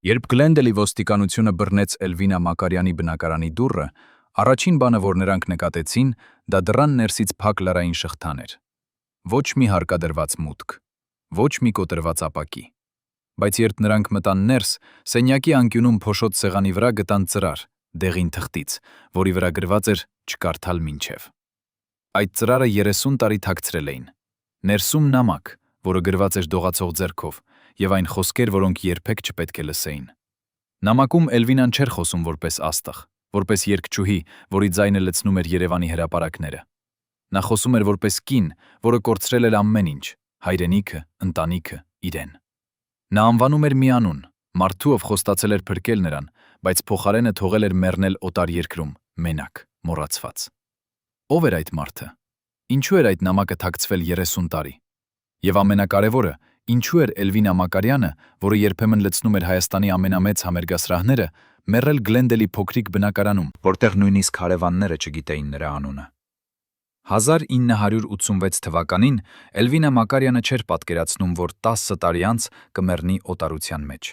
Երբ Գլենդելի ոստիկանությունը բռնեց Էլվինա Մակարյանի բնակարանի դուռը, առաջին բանը, որ նրանք նկատեցին, դա դռան ներսից փակ լարային շղթան էր։ Ոչ մի հարկադրված մուտք, ոչ մի կոտրված ապակի։ Բայց երբ նրանք մտան ներս, սենյակի անկյունում փոշոտ սեղանի վրա գտան ծրար, դեղին թղթից, որի վրա գրված էր «Չկարդալ մինչև»։ Այդ ծրարը 30 տարի թաքցրել էին։ Ներսում նամակ, որը գրված էր դողացող ձեռքով, եւ այն խոսքեր, որոնք երբեք չպետք է լսեին։ Նամակում Էլվինան չէր խոսում որպես աստղ, որպես երգչուհի, որի ձայնը լցնում էր Երևանի հրապարակները։ Նա խոսում էր որպես կին, որը կորցրել էր ամեն ինչ՝ հայրենիքը, ընտանիքը, իրեն։ Նա անվանում էր մի անուն, մարդու, ով խոստացել էր փրկել նրան, բայց փոխարենը թողել էր մեռնել օտար երկրում, մենակ, մոռացված։ Ո՞վ էր այդ մարդը։ Ինչու էր այդ նամակը թաքցվել 30 տարի։ Եվ ամենակարևորը, ինչու էր Էլվինա Մակարյանը, որը երբեմն լցնում էր Հայաստանի ամենամեծ համերգասրահները, մեռել Գլենդելի փոքրիկ բնակարանում, որտեղ նույնիսկ հարևանները չգիտեին նրա անունը։ 1986 թվականին Էլվինա Մակարյանը չէր պատկերացնում, որ 10 տարի անց կմեռնի օտարության մեջ։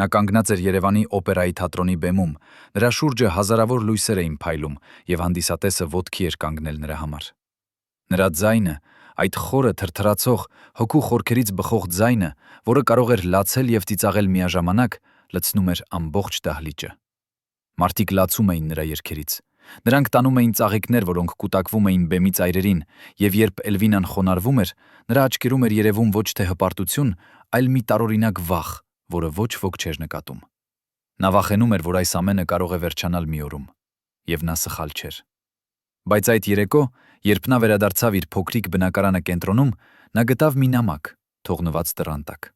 Նա կանգնած էր Երևանի օպերայի թատրոնի բեմում, նրա շուրջը հազարավոր լույսեր էին փայլում, եւ հանդիսատեսը ոտքի էր կանգնել նրա համար։ Նրա ձայնը, այդ խորը թրթրացող, հոգու խորքերից բխող ձայնը, որը կարող էր լացել եւ ծիծաղել միաժամանակ, լցնում էր ամբողջ դահլիճը։ Մարդիկ լացում էին նրա երգերից։ Նրանք տանում էին ծաղիկներ, որոնք կուտակվում էին բեմի ծայրերին, եւ երբ Էլվինան խոնարհվում էր, նրա աչքերում էր երևում ոչ թե հպարտություն, այլ մի տարօրինակ վախ, որը ոչ ոք չէր նկատում։ Նա վախենում էր, որ այս ամենը կարող է վերջանալ մի օրում, եւ նա սխալ չէր։ Բայց այդ երեկո, երբ նա վերադարձավ իր փոքրիկ բնակարանը կենտրոնում, նա գտավ մի նամակ, թողնված դռան տակ։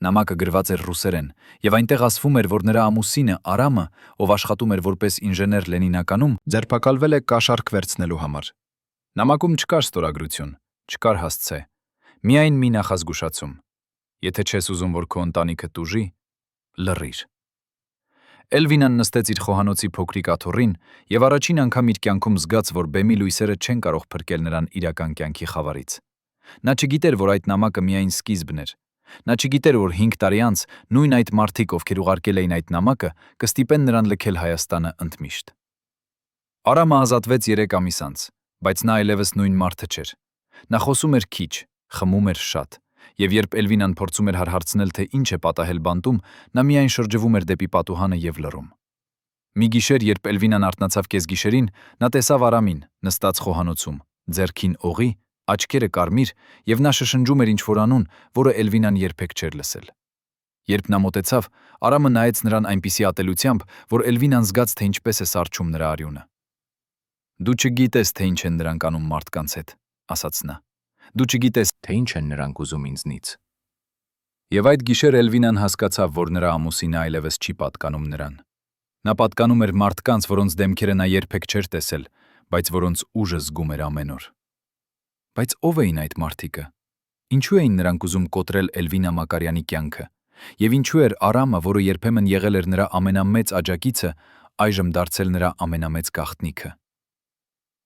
Նամակը գրված էր ռուսերեն, եւ այնտեղ ասվում էր, որ նրա ամուսինը Արամը, ով աշխատում էր որպես ինժեներ Լենինականում, ձերբակալվել է կաշառք վերցնելու համար։ Նամակում չկար ստորագրություն, չկար հասցե, միայն մի նախազգուշացում. եթե չես ուզում, որ քո ընտանիքը տուժի, լռիր։ Էլվինան նստեց իր խոհանոցի փոքրիկ աթոռին եւ առաջին անգամ իր կյանքում զգաց, որ բեմի լույսերը չեն կարող փրկել նրան իրական կյանքի խավարից։ Նա չգիտեր, որ այդ նամակը միայն սկիզբն էր։ Նա չգիտեր, որ 5 տարի անց նույն այդ մարդիկ, ովքեր ուղարկել էին այդ նամակը, կստիպեն նրան լքել Հայաստանը ընդմիշտ։ Արամը ազատվեց 3 ամիս անց, բայց նա այլևս նույն մարդը չէր։ Նա խոսում էր քիչ, խմում էր շատ, եւ երբ Էլվինան փորձում էր հարցնել, թե ինչ է պատահել բանտում, նա միայն շրջվում էր դեպի պատուհանը եւ լռում։ Մի գիշեր, երբ Էլվինան արթնացավ կեսգիշերին, նա տեսավ Արամին, նստած խոհանոցում, ձեռքին օղի, աչքերը կարմիր, եւ նա շշնջում էր ինչ-որ անուն, որը Էլվինան երբեք չէր լսել։ Երբ նա մոտեցավ, Արամը նայեց նրան այնպիսի ատելությամբ, որ Էլվինան զգաց, թե ինչպես է սառչում նրա արյունը։ Դու չգիտես, թե ինչ են նրանք անում մարդկանց հետ, ասաց նա։ Դու չգիտես, թե ինչ են նրանք ուզում ինձնից։ Եվ այդ գիշեր Էլվինան հասկացավ, որ նրա ամուսինը այլևս չի պատկանում նրան։ Նա պատկանում էր մարդկանց, որոնց դեմքերը նա երբեք չէր տեսել, բայց որոնց ուժը զգում էր ամեն օր։ Բայց ո՞վ էին այդ մարդիկը։ Ինչու էին նրանք ուզում կոտրել Էլվինա Մակարյանի կյանքը։ Եվ ինչու էր Արամը, որը երբեմն եղել էր նրա ամենամեծ աջակիցը, այժմ դարձել նրա ամենամեծ գաղտնիքը։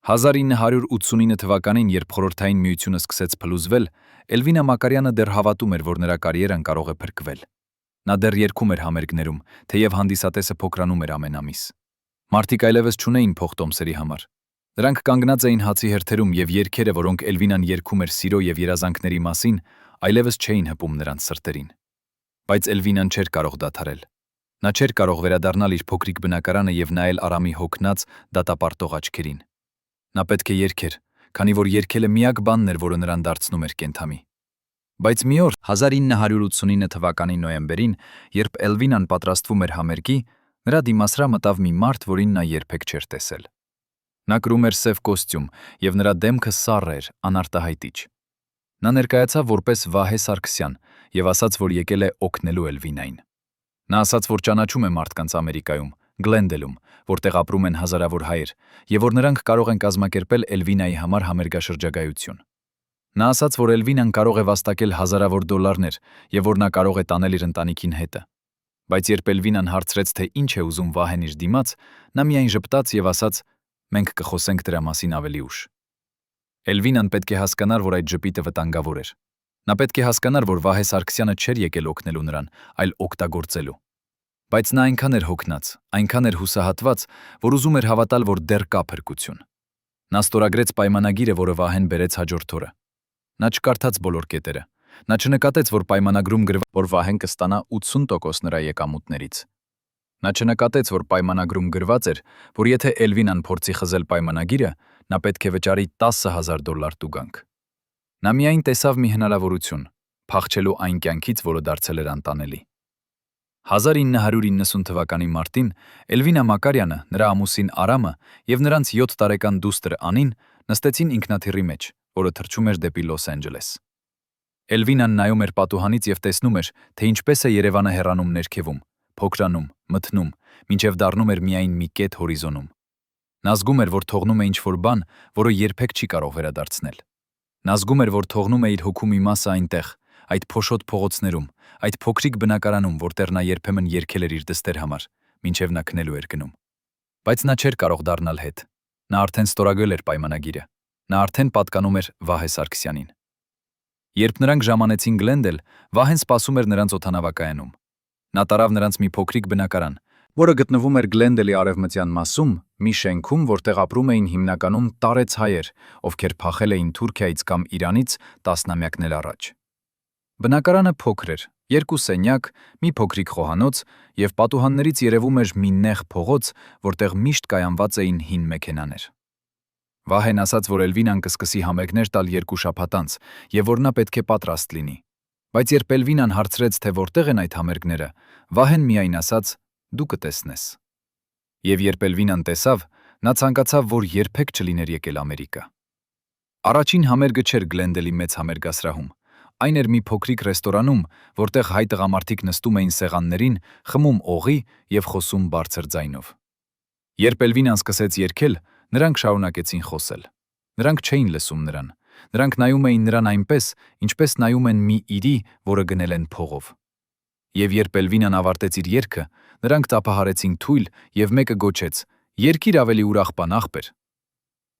1989 թվականին, երբ Խորհրդային Միությունը սկսեց փլուզվել, Էլվինա Մակարյանը դեռ հավատում էր, որ նրա կարիերան կարող է փրկվել։ Նա դեռ երգում էր համերգներում, թեև հանդիսատեսը փոքրանում էր ամեն ամիս։ Մարդիկ այլևս չունեին փոխտոմսերի համար։ Նրանք կանգնած էին հացի հերթերում, եւ երգերը, որոնք Էլվինան երգում էր սիրո եւ երազանքների մասին, այլևս չէին հպում նրանց սրտերին։ Բայց Էլվինան չէր կարող դադարել։ Նա չէր կարող վերադառնալ իր փոքրիկ բնակարանը եւ նայել Արամի հոգնած, դատապարտող աչքերին։ Նա պետք է երգեր, քանի որ երգելը միակ բանն էր, որը նրան դարձնում էր կենդանի։ Բայց մի օր 1989 թվականի նոյեմբերին, երբ Էլվինան պատրաստվում էր համերգի, նրա դիմասրա մտավ մի մարդ, որին նա երբեք չէր տեսել։ Նա կրում էր սև կոստյում, եւ նրա դեմքը սառը էր, անարտահայտիչ։ Նա ներկայացավ որպես Վահե Սարգսյան եւ ասաց, որ եկել է օգնելու Էլվինային։ Նա ասաց, որ ճանաչում է մարդկանց Ամերիկայում, Գլենդելում, որտեղ ապրում են հազարավոր հայեր, եւ որ նրանք կարող են կազմակերպել Էլվինայի համար համերգաշրջագայություն։ Նա ասաց, որ Էլվինան կարող է վաստակել հազարավոր դոլարներ եւ որ նա կարող է տանել իր ընտանիքին հետը։ Բայց երբ Էլվինան հարցրեց, թե ինչ է ուզում Վահեն իր դիմաց, նա միայն ժպտաց եւ ասաց. «Մենք կխոսենք դրա մասին ավելի ուշ»։ Էլվինան պետք է հասկանար, որ այդ ժպիտը վտանգավոր էր։ Նա պետք է հասկանար, որ Վահե Սարգսյանը չէր եկել օգնելու նրան, այլ օգտագործելու։ Բայց նա այնքան էր հոգնած, այնքան էր հուսահատված, որ ուզում էր հավատալ, որ դեռ կա փրկություն։ Նա ստորագրեց պայմանագիրը, որը Վահեն բերեց հաջորդ օրը։ Նա չկարդաց բոլոր կետերը։ Նա չնկատեց, որ պայմանագրում գրված որ Վահեն կստանա 80% նրա եկամուտներից։ Նա չնկատեց, որ պայմանագրում գրված էր, որ եթե Էլվինան փորձի խզել պայմանագիրը, նա պետք է վճարի $10,000 տուգանք։ Նա միայն տեսավ մի հնարավորություն՝ փախչելու այն կյանքից, որը դարձել էր անտանելի։ 1990 թվականի մարտին Էլվինա Մակարյանը, նրա ամուսին Արամը և նրանց 7 տարեկան դուստր Անին նստեցին ինքնաթիռի մեջ, որը թռչում էր դեպի Լոս Անջելես։ Էլվինան նայում էր պատուհանից և տեսնում էր, թե ինչպես է Երևանը հեռանում ներքևում, փոքրանում, մթնում, մինչև դառնում էր միայն մի կետ հորիզոնում։ Նա զգում էր, որ թողնում է ինչ-որ բան, որը երբեք չի կարող վերադարձնել։ Նա զգում էր, որ թողնում է իր հոգու մի մասը այնտեղ, այդ փոշոտ փողոցներում, այդ փոքրիկ բնակարանում, որտեղ նա երբեմն երգել էր իր դստեր համար, մինչև նա քնելու էր գնում։ Բայց նա չէր կարող դառնալ հետ։ Նա արդեն ստորագրել էր պայմանագիրը։ Նա արդեն պատկանում էր Վահե Սարգսյանին։ Երբ նրանք ժամանեցին Գլենդել, Վահեն սպասում էր նրանց օդանավակայանում։ Նա տարավ նրանց մի փոքրիկ բնակարան, որը գտնվում էր Գլենդելի արևմտյան մասում, մի շենքում, որտեղ ապրում էին հիմնականում տարեց հայեր, ովքեր փախել էին Թուրքիայից կամ Իրանից տասնամյակներ առաջ։ Բնակարանը փոքր էր, 2 սենյակ, մի փոքրիկ խոհանոց և պատուհաններից երևում էր մի նեղ փողոց, որտեղ միշտ կայանված էին հին մեքենաներ։ Վահեն ասաց, որ Էլվինան կսկսի համերգներ տալ 2 շաբաթ անց և որ նա պետք է պատրաստ լինի։ Բայց երբ Էլվինան հարցրեց, թե որտեղ են այդ համերգները, Վահեն միայն ասաց. «Դու կտեսնես»։ Եվ երբ Էլվինան տեսավ, նա ցանկացավ, որ երբեք չլիներ եկել Ամերիկա։ Առաջին համերգը չէր Գլենդելի մեծ համերգասրահում։ Այն էր մի փոքրիկ ռեստորանում, որտեղ հայ տղամարդիկ նստում էին սեղաններին, խմում օղի և խոսում բարձր ձայնով։ Երբ Էլվինան սկսեց երգել, նրանք շարունակեցին խոսել։ Նրանք չէին լսում նրան։ Նրանք նայում էին նրան այնպես, ինչպես նայում են մի իրի, որը գնել են փողով։ Եվ երբ Էլվինան ավարտեց իր երգը, նրանք տափահարեցին թույլ և մեկը գոչեց. «Երգիր ավելի ուրախ բան, ախպեր»։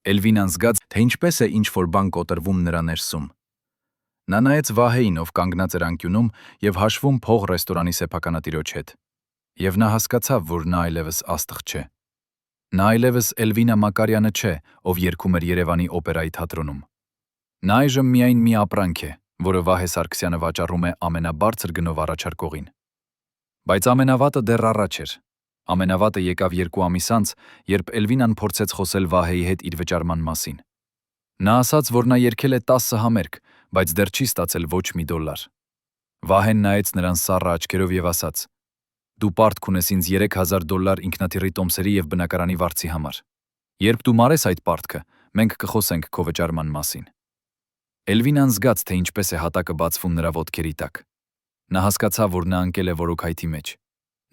Էլվինան զգաց, թե ինչպես է ինչ-որ բան կոտրվում նրա ներսում։ Նա նայեց Վահեին, ով կանգնած էր անկյունում և հաշվում փող ռեստորանի սեփականատիրոջ հետ։ Եվ նա հասկացավ, որ նա այլևս աստղ չէ։ Նա այլևս Էլվինա Մակարյանը չէ, ով երգում էր Երևանի օպերայի թատրոնում։ Նա այժմ միայն մի ապրանք է, որը Վահե Սարգսյանը վաճառում է ամենաբարձր գնով առաջարկողին։ Բայց ամենավատը դեռ առաջ էր։ Ամենավատը եկավ 2 ամիս անց, երբ Էլվինան փորձեց խոսել Վահեի հետ իր վճարման մասին։ Նա ասաց, որ նա երգել է 10 համերգ, բայց դեռ չի ստացել ոչ մի $1։ Վահեն նայեց նրան սառը աչքերով և ասաց. «Դու պարտք ունես ինձ $3,000 ինքնաթիռի տոմսերի և բնակարանի վարձի համար։ Երբ դու մարես այդ պարտքը, մենք կխոսենք քո վճարման մասին»։ Էլվինան զգաց, թե ինչպես է հատակը բացվում նրա ոտքերի տակ։ Նա հասկացավ, որ նա ընկել է որոքայթի մեջ։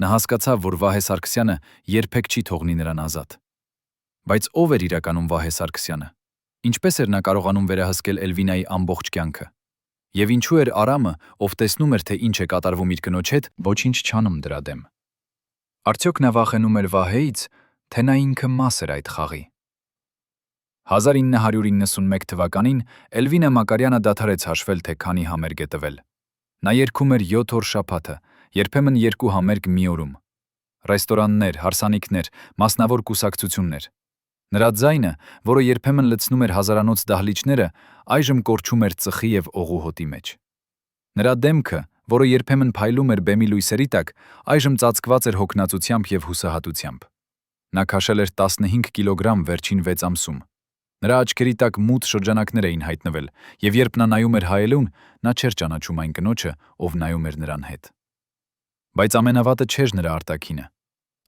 Նա հասկացավ, որ Վահե Սարգսյանը երբեք չի թողնի նրան ազատ։ Բայց ո՞վ էր իրականում Վահե Սարգսյանը։ Ինչպես էր նա կարողանում վերահսկել Էլվինայի ամբողջ կյանքը։ Եվ ինչու էր Արամը, ով տեսնում էր, թե ինչ է կատարվում իր կնոջ հետ, ոչինչ չանում դրա դեմ։ Արդյոք նա վախենում էր Վահեից, թե նա ինքը մաս էր այդ խաղի։ 1991 թվականին Էլվինա Մակարյանը դադարեց հաշվել, թե քանի համերգ է տվել։ Նա երգում էր 7 օր շաբաթը, երբեմն 2 համերգ մի օրում։ Ռեստորաններ, հարսանիքներ, մասնավոր կուսակցություններ։ Նրա ձայնը, որը երբեմն լցնում էր հազարանոց դահլիճները, այժմ կորչում էր ծխի և օղու հոտի մեջ։ Նրա դեմքը, որը երբեմն փայլում էր բեմի լույսերի տակ, այժմ ծածկված էր հոգնածությամբ և հուսահատությամբ։ Նա քաշել էր 15 կիլոգրամ վերջին 6 ամսում։ Նրա աչքերի տակ մութ շրջանակներ էին հայտնվել, և երբ նա նայում էր Հայելուն, նա չէր ճանաչում այն կնոջը, ով նայում էր նրան հետ։ Բայց ամենավատը չէր նրա արտաքինը։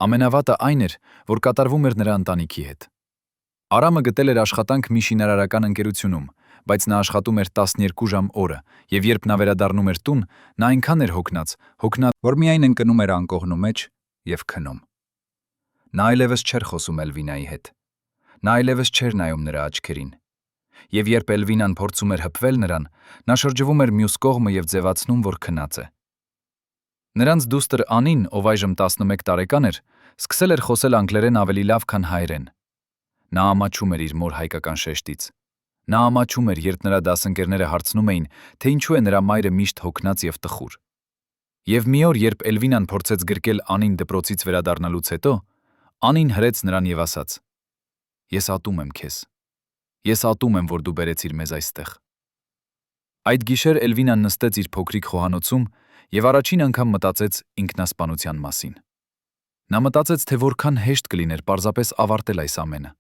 Ամենավատը այն էր, որ կատարվում էր նրա ընտանիքի հետ։ Արամը գտել էր աշխատանք մի շինարարական ընկերությունում, բայց նա աշխատում էր 12 ժամ օրը, և երբ նա վերադառնում էր տուն, նա այնքան էր հոգնած, որ միայն ընկնում էր անկողնու մեջ և քնում։ Նա այլևս չէր խոսում Էլվինայի հետ։ Նա այլևս չէր նայում նրա աչքերին։ Եվ երբ Էլվինան փորձում էր հպվել նրան, նա շրջվում էր մյուս կողմը և ձևացնում, որ քնած է։ Նրանց դուստր Անին, ով այժմ 11 տարեկան էր, սկսել էր խոսել անգլերեն ավելի լավ, քան հայերեն։ Նա ամաչում էր իր մոր հայկական շեշտից։ Նա ամաչում էր, երբ նրա դասընկերները հարցնում էին, թե ինչու է նրա մայրը միշտ հոգնած և տխուր։ Եվ մի օր, երբ Էլվինան փորձեց գրկել Անին դպրոցից վերադառնալուց հետո, Անին հրեց նրան եւ ասաց. «Ես ատում եմ քեզ։ Ես ատում եմ, որ դու բերեցիր մեզ այստեղ»։ Այդ գիշեր Էլվինան նստեց իր փոքրիկ խոհանոցում եւ առաջին անգամ մտածեց ինքնասպանության մասին։ Նա մտածեց, թե որքան հեշտ կլիներ պարզապես ավարտել այս ամենը։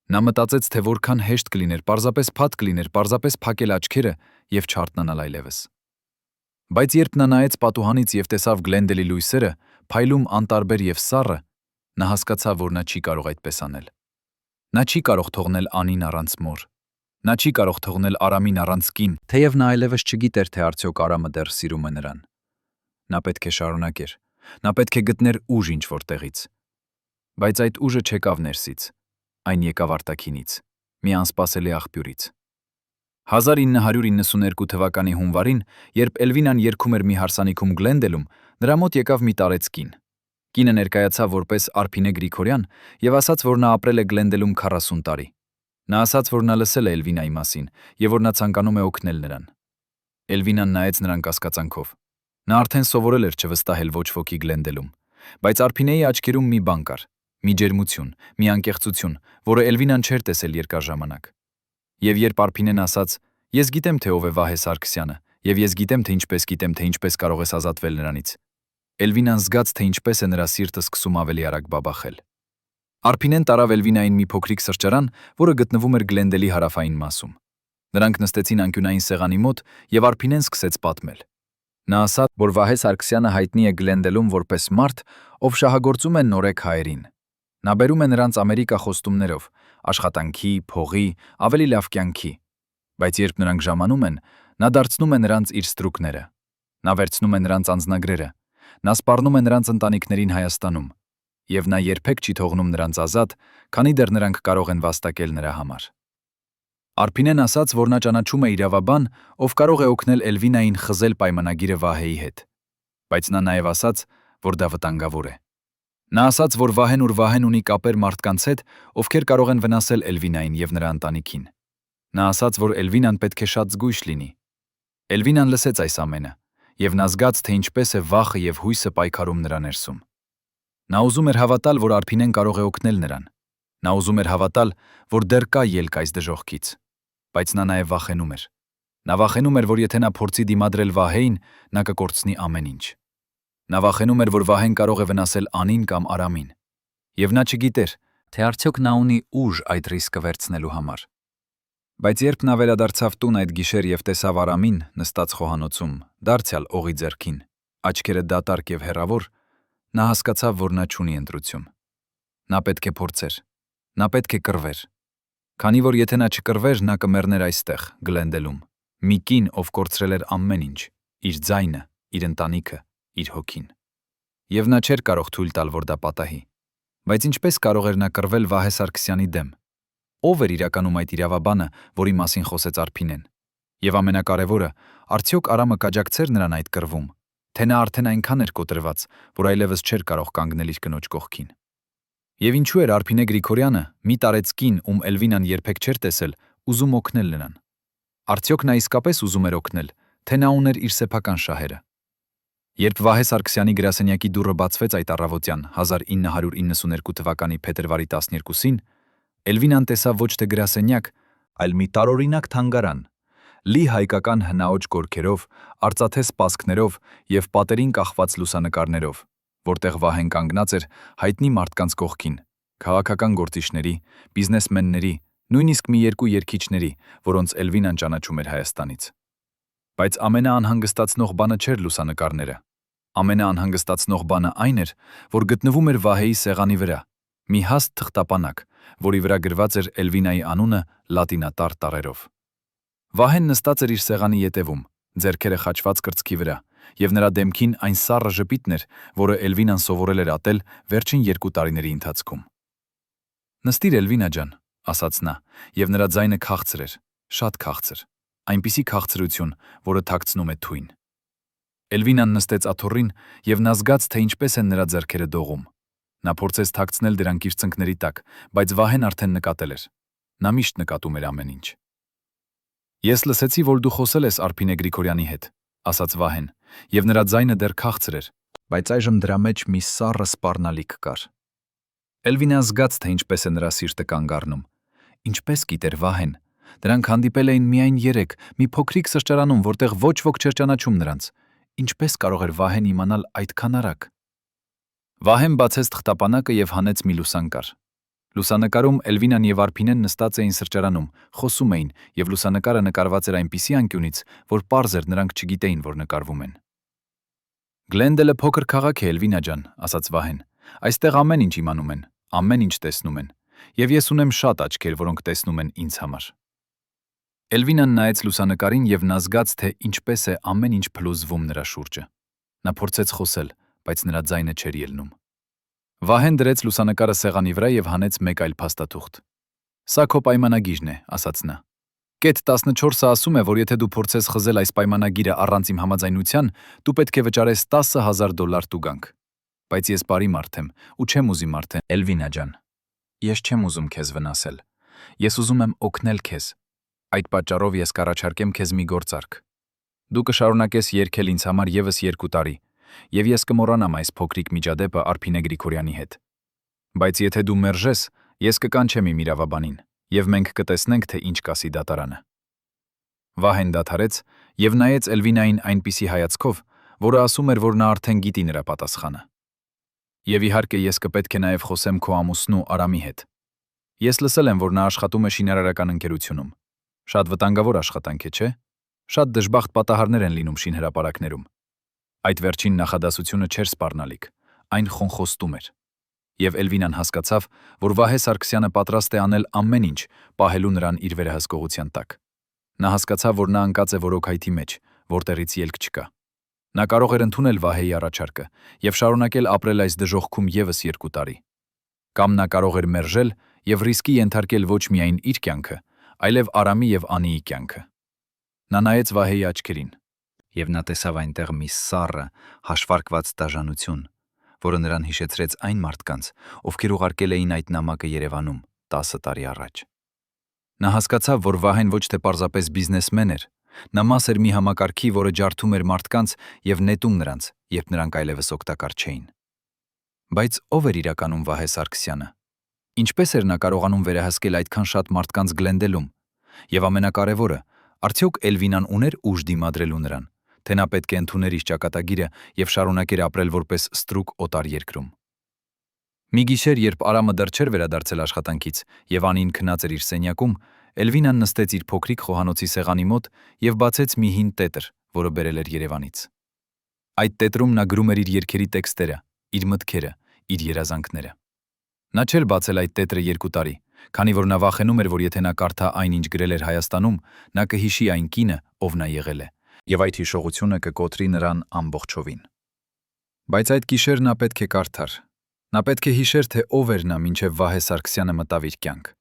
Նա մտածեց, թե որքան հեշտ կլիներ պարզապես փաթ կլիներ պարզապես փակել աչքերը եւ չարթնանալ այլևս։ Բայց երբ նա նայեց պատուհանից եւ տեսավ Գլենդելի լույսերը, փայլում անտարբեր եւ սառը, նա հասկացավ, որ նա չի կարող այդպես անել։ Նա չի կարող թողնել Անին առանց մոր։ Նա չի կարող թողնել Արամին առանց կին, թեև նա այլևս չգիտեր, թե արդյոք Արամը դեռ սիրում է նրան։ Նա պետք է շարունակեր։ Նա պետք է գտներ ուժ ինչ-որ տեղից։ Բայց այդ ուժը չեկավ ներսից։ Այն եկավ արտաքինից, մի անսպասելի աղբյուրից։ 1992 թվականի հունվարին, երբ Էլվինան երգում էր մի հարսանիքում Գլենդելում, նրա մոտ եկավ մի տարեց կին։ Կինը ներկայացավ որպես Արփինե Գրիգորյան եւ ասաց, որ նա ապրել է Գլենդելում 40 տարի։ Նա ասաց, որ նա լսել է Էլվինայի մասին եւ որ նա ցանկանում է օգնել նրան։ Էլվինան նայեց նրան կասկածանքով։ Նա արդեն սովորել էր չվստահել ոչ ոքի Գլենդելում, բայց Արփինեի աչքերում մի բան կար, մի ջերմություն, մի անկեղծություն, որը Էլվինան չէր տեսել երկար ժամանակ։ Եվ երբ Արփինեն ասաց. «Ես գիտեմ, թե ով է Վահե Սարգսյանը, եւ ես գիտեմ, թե ինչպես կարող ես ազատվել նրանից», Էլվինան զգաց, թե ինչպես է նրա սիրտը սկսում ավելի արագ բաբախել։ Արփինեն տարավ Էլվինային մի փոքրիկ սրճարան, որը գտնվում էր Գլենդելի հարավային մասում։ Նրանք նստեցին անկյունային սեղանի մոտ եւ Արփինեն սկսեց պատմել։ Նա ասաց, որ Վահե Սարգսյանը հայտնի է Գլենդելում որպես մարդ, ով շահագործում է նորեկ հայերին։ Նա բերում է նրանց Ամերիկա խոստումներով, աշխատանքի, փողի, ավելի լավ կյանքի։ Բայց երբ նրանք ժամանում են, նա դարձնում է նրանց իր ստրուկները։ Նա վերցնում է նրանց անձնագրերը։ Նա սպառնում է նրանց ընտանիքներին Հայաստանում։ Եվ նա երբեք չի թողնում նրանց ազատ, քանի դեռ նրանք կարող են վաստակել նրա համար։ Արփինեն ասաց, որ նա ճանաչում է իրավաբան, ով կարող է օգնել Էլվինային խզել պայմանագիրը Վահեի հետ։ Բայց նա նաև ասաց, որ դա վտանգավոր է։ Նա ասաց, որ Վահեն ունի կապեր մարդկանց հետ, ովքեր կարող են վնասել Էլվինային եւ նրա ընտանիքին։ Նա ասաց, որ Էլվինան պետք է շատ զգույշ լինի։ Էլվինան լսեց այս ամենը, եւ նա զգաց, թե ինչպես է վախը եւ հույսը պայքարում նրա ներսում։ Նա ուզում էր հավատալ, որ Արփինեն կարող է օգնել նրան։ Նա ուզում էր հավատալ, որ դեռ կա ելք այս դժոխքից։ Բայց նա նաև վախենում էր։ Նա վախենում էր, որ եթե նա փորձի դիմադրել Վահեին, նա կկորցնի ամեն ինչ։ Նա վախենում էր, որ Վահեն կարող է վնասել Անին կամ Արամին։ Եվ նա չգիտեր, թե արդյոք նա ունի ուժ այդ ռիսկը վերցնելու համար։ Բայց երբ նա վերադարձավ տուն այդ գիշեր եւ տեսավ Արամին նստած խոհանոցում, դարձյալ օղի ձեռքին, աչքերը դատարկ եւ հեռավոր, նա հասկացավ, որ նա չունի ընտրություն։ Նա պետք է փորձեր։ Նա պետք է կռվեր։ Քանի որ եթե նա չկռվեր, նա կմեռներ այստեղ, Գլենդելում, մի կին, ով կորցրել էր ամեն ինչ՝ իր ձայնը, իր ընտանիքը, իր հոգին։ Եվ նա չէր կարող թույլ տալ, որ դա պատահի։ Բայց ինչպես կարող էր նա կռվել Վահե Սարգսյանի դեմ։ Ով էր իրականում այդ իրավաբանը, որի մասին խոսեց Արփինեն։ Եվ ամենակարևորը, արդյոք Արամը կաջակցեր նրան այդ կռվում, թե նա արդեն այնքան էր կոտրված, որ այլևս չէր կարող կանգնել իր կնոջ կողքին։ Եվ ինչու էր Արփինե Գրիգորյանը, մի տարեց կին, ում Էլվինան երբեք չէր տեսել, ուզում օգնել նրան։ Արդյոք նա իսկապես ուզում էր օգնել, թե նա ուներ իր սեփական շահերը։ Երբ Վահե Սարգսյանի գրասենյակի դուռը բացվեց այդ առավոտյան 1992 թվականի փետրվարի 12-ին, Էլվինան տեսավ ոչ թե գրասենյակ, այլ մի տարօրինակ թանգարան, լի հայկական հնաոճ գորգերով, արծաթե սպասքներով եւ պատերին կախված լուսանկարներով, որտեղ Վահեն կանգնած էր հայտնի մարդկանց կողքին, քաղաքական գործիչների, բիզնեսմենների, նույնիսկ մի երկու երգիչների, որոնց Էլվինան ճանաչում էր Հայաստանից։ Բայց ամենաանհանգստացնող բանը չէր լուսանկարները։ Ամենաանհանգստացնող բանը այն էր, որ գտնվում էր Վահեի սեղանի վրա, մի հաստ թղթապանակ, որի վրա գրված էր Էլվինայի անունը լատինատար տառերով։ Վահեն նստած էր իր սեղանի ետևում, ձեռքերը խաչված կրծքի վրա, եւ նրա դեմքին այն սառը ժպիտն էր, որը Էլվինան սովորել էր ատել վերջին 2 տարիների ընթացքում։ «Նստիր, Էլվինա ջան», ասաց նա, եւ նրա ձայնը քաղցր էր, շատ քաղցր, այնպիսի քաղցրություն, որը թաքցնում է թույն։ Էլվինան նստեց աթոռին եւ նա զգաց, թե ինչպես են նրա ձեռքերը դողում։ Նա փորձեց թաքցնել դրանք իր ծնկների տակ, բայց Վահեն արդեն նկատել էր։ Նա միշտ նկատում էր ամեն ինչ։ «Ես լսեցի, որ դու խոսել ես Արփինե Գրիգորյանի հետ», ասաց Վահեն, եւ նրա ձայնը դեռ քաղցր էր, բայց այժմ դրա մեջ մի սառը սպառնալիք կար։ Էլվինան զգաց, թե ինչպես է նրա սիրտը կանգ առնում։ Ինչպես գիտեր Վահեն, դրանք հանդիպել էին միայն երեկ, մի փոքրիկ սրճարանում, որտեղ ոչ ոք չէր ճանաչում նրանց։ Ինչպես կարող էր Վահեն իմանալ այդքան արագ։ Վահեն բացեց թղթապանակը եւ հանեց մի լուսանկար։ Լուսանկարում Էլվինան եւ Արփինեն նստած էին սրճարանում, խոսում էին, եւ լուսանկարը նկարված էր այնպիսի անկյունից, որ պարզ էր նրանք չգիտեին, որ նկարվում են։ Գլենդելը փոքր քաղաք է, Էլվինա ջան, ասաց Վահեն։ Այստեղ ամեն ինչ իմանում են, ամեն ինչ տեսնում են, եւ ես ունեմ շատ աչքեր, որոնք տեսնում են ինձ համար։ Էլվինան նայեց լուսանկարին եւ նա զգաց, թե ինչպես է ամեն ինչ փլուզվում նրա շուրջը։ Նա փորձեց խոսել, բայց նրա ձայնը չէր ելնում։ Վահեն դրեց լուսանկարը սեղանի վրա եւ հանեց մեկ այլ փաստաթուղթ։ Սա քո պայմանագիրն է, ասաց նա։ Կետ 14-ը ասում է, որ եթե դու փորձես խզել այս պայմանագիրը առանց իմ համաձայնության, դու պետք է վճարես $10,000 տուգանք։ Բայց ես բարի մարդ եմ ու չեմ ուզի մարդեն, Էլվինա ջան։ Ես չեմ ուզում քեզ վնասել։ Ես ուզում եմ օգնել քեզ։ Այդ պատճառով ես կառաջարկեմ քեզ մի գործարք։ Դու կշարունակես երգել ինձ համար եւս 2 տարի, եւ ես կմոռանամ այս փոքրիկ միջադեպը Արփինե Գրիգորյանի հետ։ Բայց եթե դու մերժես, ես կկանչեմ իմ իրավաբանին, եւ մենք կտեսնենք, թե ինչ կասի դատարանը։ Վահեն դադարեց եւ նայեց Էլվինային այնպիսի հայացքով, որը ասում էր, որ նա արդեն գիտի նրա պատասխանը։ Եվ իհարկե ես կպետք է նաեւ խոսեմ քո ամուսնու Արամի հետ։ Ես լսել եմ, որ նա աշխատում է շինարարական ընկերությունում։ Շատ վտանգավոր աշխատանք է, չէ՞։ Շատ դժբախտ պատահարներ են լինում շինհրապարակներում։ Այդ վերջին նախադասությունը չէր սպառնալիք, այն խոնխոստում էր։ Եվ Էլվինան հասկացավ, որ Վահե Սարգսյանը պատրաստ է անել ամեն ինչ, պահելու նրան իր վերահսկողության տակ։ Նա հասկացավ, որ նա ընկած է որոքայթի մեջ, որտեղից ելք չկա։ Նա կարող էր ընդունել Վահեի առաջարկը եւ շարունակել ապրել այս դժոխքում եւս 2 տարի։ Կամ նա կարող էր մերժել եւ ռիսկի ենթարկել ոչ միայն իր կյանքը, այլև Արամի եւ Անիի կյանքը։ Նա նայեց Վահեի աչքերին, եւ նա տեսավ այնտեղ մի սառը, հաշվարկված դաժանություն, որը նրան հիշեցրեց այն մարդկանց, ովքեր ուղարկել էին այդ նամակը Երևանում 10 տարի առաջ։ Նա հասկացավ, որ Վահեն ոչ թե պարզապես բիզնեսմեն էր, նա մաս էր մի համակարգի, որը ջարդում էր մարդկանց եւ նետում նրանց, երբ նրանք այլևս օգտակար չէին։ Բայց ով էր իրականում Վահե Սարգսյանը։ Ինչպես էր նա կարողանում վերահսկել այդքան շատ մարդկանց Գլենդելում։ Եվ ամենակարևորը, արդյոք Էլվինան ուներ ուժ դիմադրելու նրան, թե նա պետք է ընդուներ իր ճակատագիրը եւ շարունակեր ապրել որպես ստրուկ օտար երկրում։ Մի գիշեր, երբ Արամը դեռ չէր վերադարձել աշխատանքից եւ Անին քնած էր իր սենյակում, Էլվինան նստեց իր փոքրիկ խոհանոցի սեղանի մոտ եւ բացեց մի հին տետր, որը բերել էր Երևանից։ Այդ տետրում նա գրում էր իր երգերի տեքստերը, իր մտքերը, իր երազանքները։ Նա չէր բացել այդ տետրը 2 տարի, քանի որ նա վախենում էր, որ եթե նա կարդա այն, ինչ գրել էր Հայաստանում, նա կհիշի այն կինը, ով նա եղել է, եւ այդ հիշողությունը կկոտրի նրան ամբողջովին։ Բայց այդ գիշեր նա պետք է կարդար։ Նա պետք է հիշեր, թե ով էր նա մինչև Վահե Սարգսյանը մտավ իր կյանք։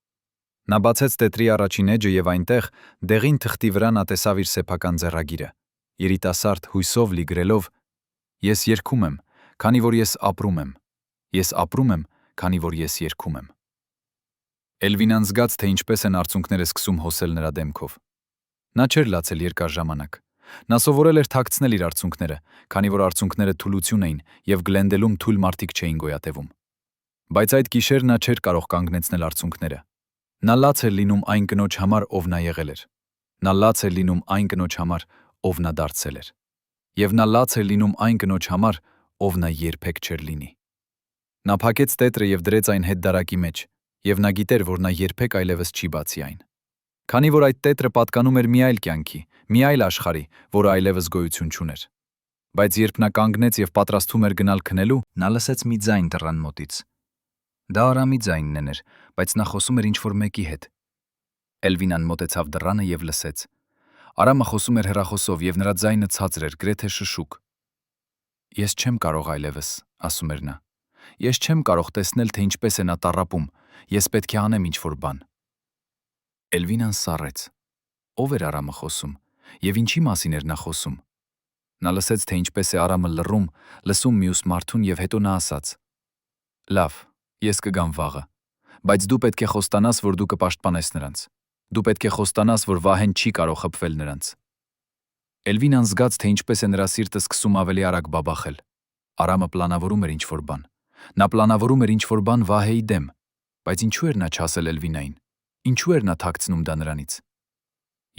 Նա բացեց տետրի առաջին էջը եւ այնտեղ, դեղին թղթի վրա նա տեսավ իր սեփական ձեռագիրը, երիտասարդ հույսով լի գրելով. Ես երգում եմ, քանի որ ես ապրում եմ։ Ես ապրում եմ, քանի որ ես երգում եմ։ Էլվինան զգաց, թե ինչպես են արցունքները սկսում հոսել նրա դեմքով։ Նա չէր լացել երկար ժամանակ։ Նա սովորել էր թաքցնել իր արցունքները, քանի որ արցունքները թուլություն էին եւ Գլենդելում թույլ մարդիկ չէին գոյատևում։ Բայց այդ գիշեր նա չէր կարող կանգնեցնել արցունքները։ Նա լաց էր լինում այն կնոջ համար, ով նա եղել էր։ Նա լաց էր լինում այն կնոջ համար, ով նա դարձել էր։ Եվ նա լաց էր լինում այն կնոջ համար, ով նա երբեք չէր լինի։ Նա փակեց տետրը եւ դրեց այն հետդարակի մեջ, եւ նա գիտեր, որ նա երբեք այլևս չի բացի այն։ Քանի որ այդ տետրը պատկանում էր մի այլ կյանքի, մի այլ աշխարհի, որը այլևս գոյություն չուներ։ Բայց երբ նա կանգնեց եւ պատրաստվում էր գնալ քնելու, նա լսեց մի ձայն դռան մոտից։ Դա Արամի ձայնն էր, բայց նա խոսում էր ինչ-որ մեկի հետ։ Էլվինան մոտեցավ դռանը եւ լսեց։ Արամը խոսում էր հեռախոսով եւ նրա ձայնը ցածր էր, գրեթե շշուկ։ Ես չեմ կարող այլևս, ասում էր նա։ Ես չեմ կարող տեսնել, թե ինչպես է նա տառապում։ Ես պետք է անեմ ինչ-որ բան։ Էլվինան սառեց։ Ով էր Արամը խոսում եւ ինչի մասին էր նա խոսում։ Նա լսեց, թե ինչպես է Արամը լսում մյուս մարդուն եւ հետո նա ասաց. Լավ, ես կգամ վաղը, բայց դու պետք է խոստանաս, որ դու կպաշտպանես նրանց։ Դու պետք է խոստանաս, որ Վահեն չի կարող խփվել նրանց։ Էլվինան զգաց, թե ինչպես է նրա սիրտը սկսում ավելի արագ բաբախել։ Արամը պլանավորում էր ինչ-որ բան։ Նա պլանավորում էր ինչ-որ բան Վահեի դեմ, բայց ինչու էր նա չասել Էլվինային։ Ինչու էր նա թաքցնում դա նրանից։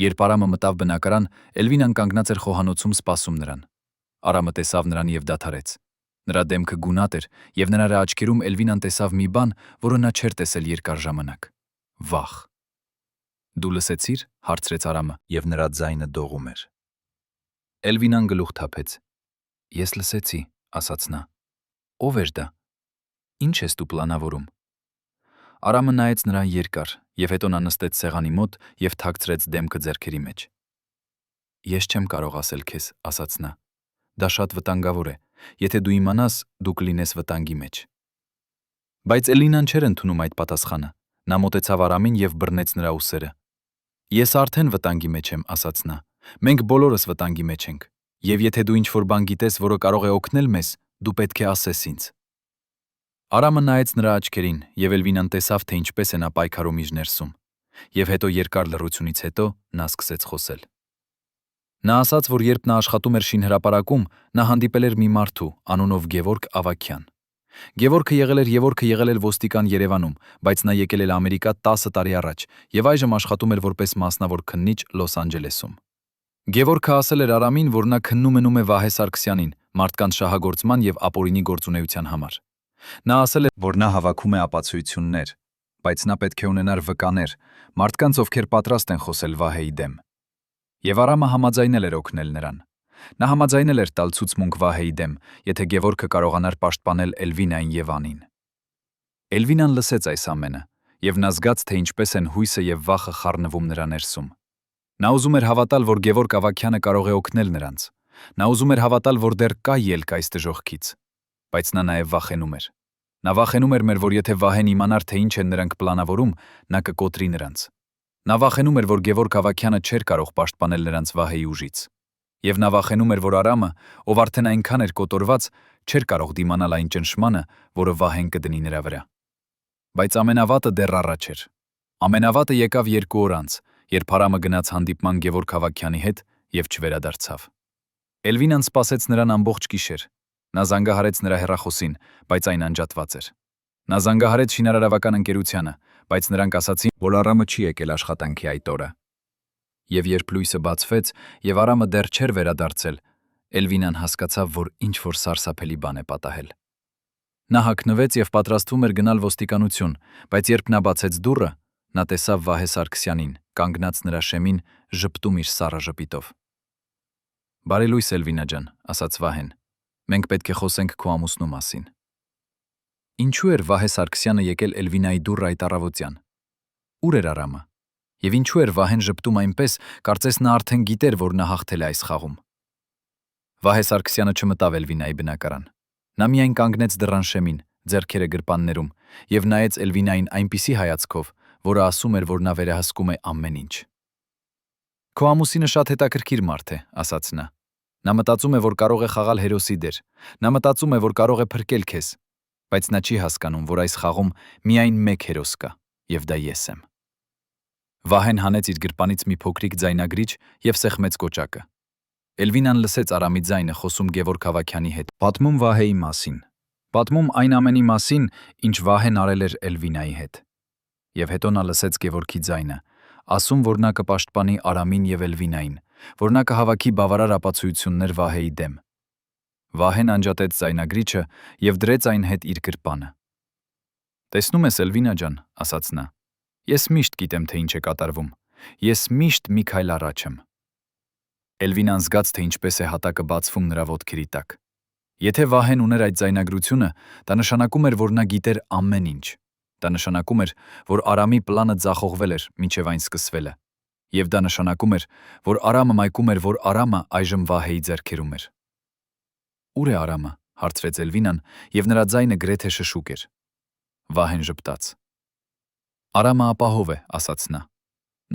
Երբ Արամը մտավ բնակարան, Էլվինան կանգնած էր խոհանոցում սպասում նրան։ Արամը տեսավ նրան եւ դադարեց։ Նրա դեմքը գունատ էր, եւ նրա աչքերում Էլվինան տեսավ մի բան, որը նա չէր տեսել երկար ժամանակ։ Վախ։ Դու լսեցի՞ր, հարցրեց Արամը, եւ նրա ձայնը դողում էր։ Էլվինան գլուխ թափեց։ Ես լսեցի, ասաց նա։ Ո՞վ էր դա։ Ինչ ես դու պլանավորում։ Արամը նայեց նրան երկար, եւ հետո նա նստեց սեղանի մոտ եւ թաքցրեց դեմքը ձեռքերի մեջ։ Ես չեմ կարող ասել քեզ, ասաց նա։ Դա շատ վտանգավոր է։ Եթե դու իմանաս, դու կլինես վտանգի մեջ։ Բայց Էլինան չէր ընդունում այդ պատասխանը։ Նա մոտեցավ Արամին եւ բռնեց նրա ուսերը։ Ես արդեն վտանգի մեջ եմ, ասաց նա։ Մենք բոլորս վտանգի մեջ ենք։ Եվ եթե դու ինչ-որ բան գիտես, որը կարող է օգնել մեզ, դու պետք է ասես ինձ։ Արամը նայեց նրա աչքերին, եւ Էլվինան տեսավ, թե ինչպես է նա պայքարում իր ներսում։ Եվ հետո երկար լռությունից հետո նա սկսեց խոսել։ Նա ասաց, որ երբ նա աշխատում էր շինհրապարակում, նա հանդիպել էր մի մարդու, անունով Գևորգ Ավագյան։ Գևորգը եղել էր ոստիկան Երևանում, բայց նա եկել էր Ամերիկա 10 տարի առաջ եւ այժմ աշխատում էր որպես մասնավոր քննիչ Լոս Անջելեսում։ Գևորգը ասել էր Արամին, որ նա քննում է Վահե Սարգսյանին, մարդկանց շահագործման եւ ապօրինի գործունեության համար։ Նա ասել է, որ նա հավաքում է ապացույցություններ, բայց նա պետք է ունենար վկաներ, մարդկանց, ովքեր պատրաստ են խոսել Վահեի դեմ։ Եվ Արամը համաձայնել էր օգնել նրան։ Նա համաձայնել էր տալ ցուցմունք Վահեի դեմ, եթե Գևորգը կարողանար պաշտպանել Էլվինային եւ Անին։ Էլվինան լսեց այս ամենը, եւ նա զգաց, թե ինչպես են հույսը եւ վախը խառնվում նրա ներսում։ Նա ուզում էր հավատալ, որ Գևորգ Ավագյանը կարող է օգնել նրանց։ Նա ուզում էր հավատալ, որ դեռ կա ելք այս դժոխքից, բայց նա նաեւ վախենում էր։ Նա վախենում էր, որ եթե Վահեն իմանար, թե ինչ են նրանք պլանավորում, նա կկոտրի նրանց։ Նա վախենում էր, որ Գևորգ Ավագյանը չէր կարող պաշտպանել նրանց Վահեի ուժից։ Եվ նա վախենում էր, որ Արամը, ով արդեն այնքան էր կոտորված, չէր կարող դիմանալ այն ճնշմանը, որը Վահեն կդնի նրա վրա։ Բայց ամենավատը դեռ առաջ էր։ Ամենավատը եկավ 2 օր անց, երբ Արամը գնաց հանդիպման Գևորգ Ավագյանի հետ եւ չվերադարձավ։ Էլվինան սպասեց նրան ամբողջ գիշեր։ Նա զանգահարեց նրա հեռախոսին, բայց այն անջատված էր։ Նա զանգահարեց շինարարական ընկերությանը, բայց նրանք ասացին, որ Արամը չի եկել աշխատանքի այդ օրը։ Եվ երբ լույսը բացվեց եւ Արամը դեռ չէր վերադարձել, Էլվինան հասկացավ, որ ինչ-որ սարսափելի բան է պատահել։ Նա հագնվեց եւ պատրաստվում էր գնալ ոստիկանություն, բայց երբ նա բացեց դուռը, նա տեսավ Վահե Սարգսյանին, կանգնած նրա շեմին, ժպտում իր սառը ժպիտով։ «Բարելույս, Էլվինա ջան», ասաց Վահեն։ «Մենք պետք է խոսենք քո ամուսնու մասին»։ Ինչու էր Վահե Սարգսյանը եկել Էլվինայի դուռը այդ առավոտյան։ Ուր էր Արամը։ Եվ ինչու էր Վահեն ժպտում այնպես, կարծես նա արդեն գիտեր, որ նա հաղթել է այս խաղում։ Վահե Սարգսյանը չմտավ Էլվինայի բնակարան։ Նա միայն կանգնեց դռան շեմին, ձեռքերը գրպաններում, եւ նայեց Էլվինային այնպիսի հայացքով, որը ասում էր, որ նա վերահսկում է ամեն ինչ։ Քո ամուսինը շատ հետաքրքիր մարդ է, ասաց նա։ Նա մտածում է, որ կարող է խաղալ հերոսի դեր։ Նա մտածում է, որ կարող է փրկել քեզ, բայց նա չի հասկանում, որ այս խաղում միայն մեկ հերոս կա, եւ դա ես եմ։ Վահեն հանեց իր գրպանից մի փոքրիկ ձայնագրիչ եւ սեղմեց կոճակը։ Էլվինան լսեց Արամի ձայնը խոսում Գևորգ Ավագյանի հետ, պատմում Վահեի մասին, պատմում այն ամենի մասին, ինչ Վահեն արել էր Էլվինայի հետ։ Եվ հետո նա լսեց Գևորգի ձայնը, ասում, որ նա կպաշտպանի Արամին եւ Էլվինային, որ նա կհավաքի բավարար ապացույցություններ Վահեի դեմ։ Վահեն անջատեց ձայնագրիչը եւ դրեց այն հետ իր գրպանը։ «Տեսնում ես, Էլվինա ջան», ասաց նա, «ես միշտ գիտեմ, թե ինչ է կատարվում։ Ես միշտ մի քայլ առաջ եմ»։ Էլվինան զգաց, թե ինչպես է հատակը բացվում նրա ոտքերի տակ։ Եթե Վահեն ուներ այդ ձայնագրությունը, դա նշանակում էր, որ նա գիտեր ամեն ինչ։ Դա նշանակում էր, որ Արամի պլանը ձախողվել էր մինչև այն սկսվելը։ Եվ դա նշանակում էր, որ Արամը մայկում էր, որ Արամը այժմ Վահեի ձեռքերում էր։ «Ուր է Արամը», հարցրեց Էլվինան, եւ նրա ձայնը գրեթե շշուկ էր։ Վահեն ժպտաց։ «Արամը ապահով է», ասաց նա։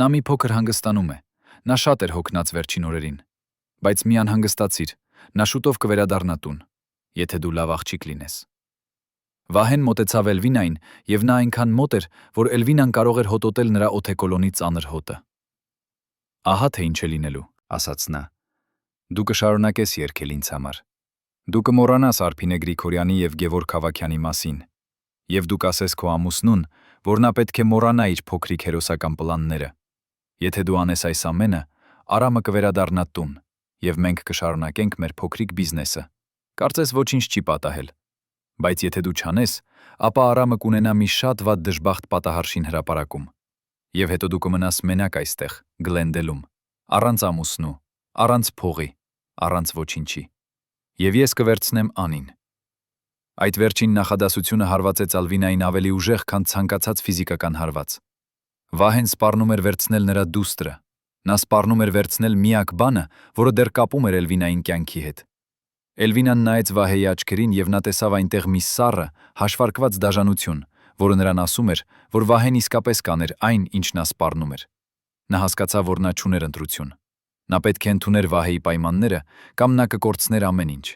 «Նա մի փոքր հանգստանում է։ Նա շատ էր հոգնած վերջին օրերին։ Բայց մի անհանգստացիր, նա շուտով կվերադառնա տուն, եթե դու լավ աղջիկ լինես»։ Վահեն մոտեցավ Էլվինային, եւ նա այնքան մոտ էր, որ Էլվինան կարող էր հոտոտել նրա օթեկոլոնի ծանր հոտը։ «Ահա թե ինչ է լինելու», ասաց նա։ Դու կշարունակես երգել ինձ համար։ Դու կմոռանաս Արփինե Գրիգորյանի եւ Գևորգ Հավաքյանի մասին, եւ դու կասես քո ամուսնուն, որ նա պետք է մոռանա իր փոքրիկ հերոսական պլանները։ Եթե դու անես այս ամենը, Արամը կվերադառնա տուն, եւ մենք կշարունակենք մեր փոքրիկ բիզնեսը։ Կարծես ոչինչ չի պատահել։ Բայց եթե դու չանես, ապա Արամը կունենա մի շատ վատ դժբախտ պատահարշին հրապարակում։ Եվ հետո դու կմնաս մենակ այստեղ, Գլենդելում, առանց ամուսնու, առանց փողի, առանց ոչինչի։ Եվ ես կվերցնեմ Անին։ Այդ վերջին նախադասությունը հարվածեց Ալվինային ավելի ուժեղ, քան ցանկացած ֆիզիկական հարված։ Վահեն սպառնում էր վերցնել նրա դուստրը։ Նա սպառնում էր վերցնել միակ բանը, որը դեռ կապում էր Էլվինային կյանքի հետ։ Էլվինան նայեց Վահեի աչքերին եւ նա տեսավ այնտեղ մի սառը, հաշվարկված դաժանություն, որը նրան ասում էր, որ Վահեն իսկապես կաներ այն, ինչ նա սպառնում էր։ Նա հասկացավ, որ նա չուներ ընտրություն։ Նա պետք է ընդուներ Վահեի պայմանները, կամ նա կկորցներ ամեն ինչ։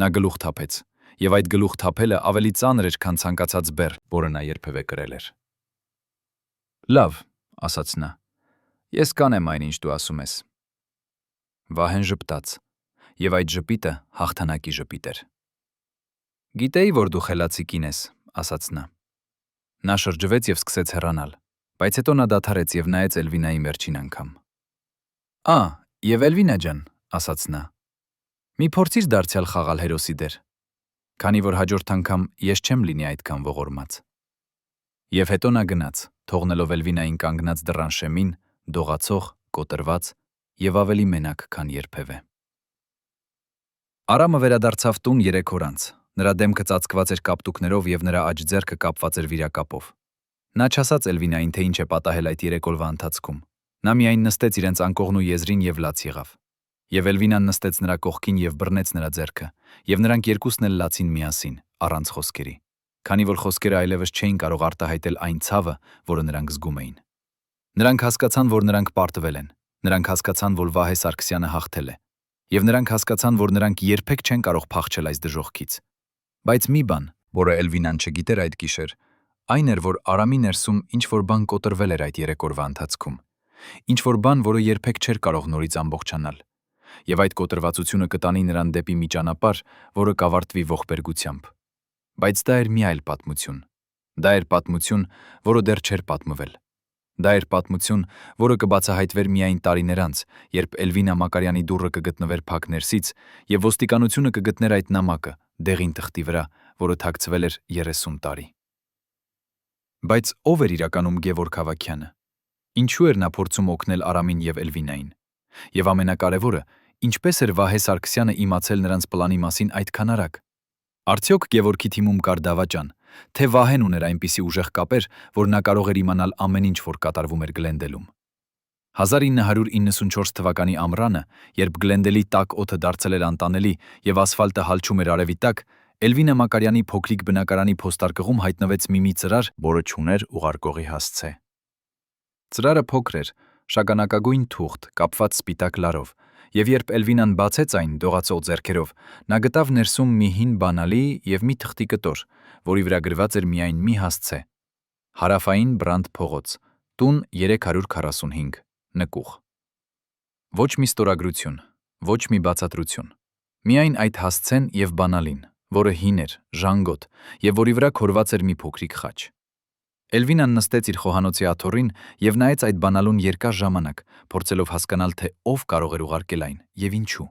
Նա գլուխ թափեց, եւ այդ գլուխ թափելը ավելի ծանր էր, քան ցանկացած բեռ, որը նա երբևէ կրել էր։ Լավ, ասաց նա։ Ես կանեմ այն, ինչ դու ասում ես։ Վահեն ժպտաց, եւ այդ ժպիտը հաղթանակի ժպիտ էր։ Գիտեի, որ դու խելացի կին ես, ասաց նա։ Նա շրջվեց եւ սկսեց հեռանալ, բայց հետո նա դադարեց եւ նայեց Էլվինային վերջին անգամ։ Եվ Էլվինա ջան, ասաց նա, մի փորձիր դարձյալ խաղալ հերոսի դեր, քանի որ հաջորդ անգամ ես չեմ լինի այդքան ողորմած։ Եվ հետո նա գնաց, թողնելով Էլվինային կանգնած դռան շեմին, դողացող, կոտրված եւ ավելի մենակ, քան երբևէ։ Արամը վերադարձավ տուն 3 օր անց։ Նրա դեմքը ծածկված էր կապտուկներով եւ նրա աջ ձեռքը կապված էր վիրակապով։ Նա չասաց Էլվինային, թե ինչ է պատահել այդ 3 օրվա ընթացքում։ Նա միայն նստեց իրենց անկողնու եզրին եւ լաց եղավ։ Եվ Էլվինան նստեց նրա կողքին եւ բռնեց նրա ձեռքը, եւ նրանք երկուսն էլ լացին միասին, առանց խոսքերի, քանի որ խոսքերը այլևս չէին կարող արտահայտել այն ցավը, որը նրանք զգում էին։ Նրանք հասկացան, որ նրանք պարտվել են։ Նրանք հասկացան, որ Վահե Սարգսյանը հաղթել է։ Եվ նրանք հասկացան, որ նրանք երբեք չեն կարող փախչել այս դժոխքից։ Բայց մի բան, որը Էլվինան չգիտեր այդ գիշեր, այն էր, որ Արամի ներսում ինչ-որ բան կոտրվել էր այդ 3 օրվա ընթացքում։ Ինչ-որ բան, որը երբեք չէր կարող նորից ամբողջանալ։ Եվ այդ կոտրվածությունը կտանի նրան դեպի մի ճանապարհ, որը կավարտվի ողբերգությամբ։ Բայց դա էր մի այլ պատմություն։ Դա էր պատմություն, որը դեռ չէր պատմվել։ Դա էր պատմություն, որը կբացահայտվեր միայն տարիներ անց, երբ Էլվինա Մակարյանի դուռը կգտնվեր փակ ներսից, եւ ոստիկանությունը կգտներ այդ նամակը դեղին թղթի վրա, որը թաքցվել էր 30 տարի։ Բայց ով էր իրականում Գևորգ Հավաքյանը։ Ինչու էր նա փորձում օգնել Արամին եւ Էլվինային։ Եվ ամենակարևորը, ինչպես էր Վահե Սարգսյանը իմացել նրանց պլանի մասին այդքան արագ։ Արդյոք Գևորգի թիմում կար դավաճան, թե Վահեն ուներ այնպիսի ուժեղ կապեր, որ նա կարող էր իմանալ ամեն ինչ, որ կատարվում էր Գլենդելում։ 1994 թվականի ամռանը, երբ Գլենդելի տաք օդը դարձել էր անտանելի եւ ասֆալտը հալչում էր արևի տակ, Էլվինա Մակարյանի փոքրիկ բնակարանի փոստարկղում հայտնվեց մի ծրար, որը չուներ ուղարկողի հասցե։ Ծրարը փոքր էր, շագանակագույն թուղթ, կապված սպիտակ լարով, եւ երբ Էլվինան բացեց այն դողացող ձեռքերով, նա գտավ ներսում մի հին բանալի եւ մի թղթի կտոր, որի վրա գրված էր միայն մի հասցե. Հարավային Բրանդ փողոց, տուն 345, նկուղ։ Ոչ մի ստորագրություն, ոչ մի բացատրություն։ Միայն այդ հասցեն եւ բանալին, որը հին էր, ժանգոտ, եւ որի վրա քորված էր մի փոքրիկ խաչ։ Էլվինան նստեց իր խոհանոցի աթոռին եւ նայեց այդ բանալուն երկար ժամանակ, փորձելով հասկանալ, թե ով կարող էր ուղարկել այն եւ ինչու։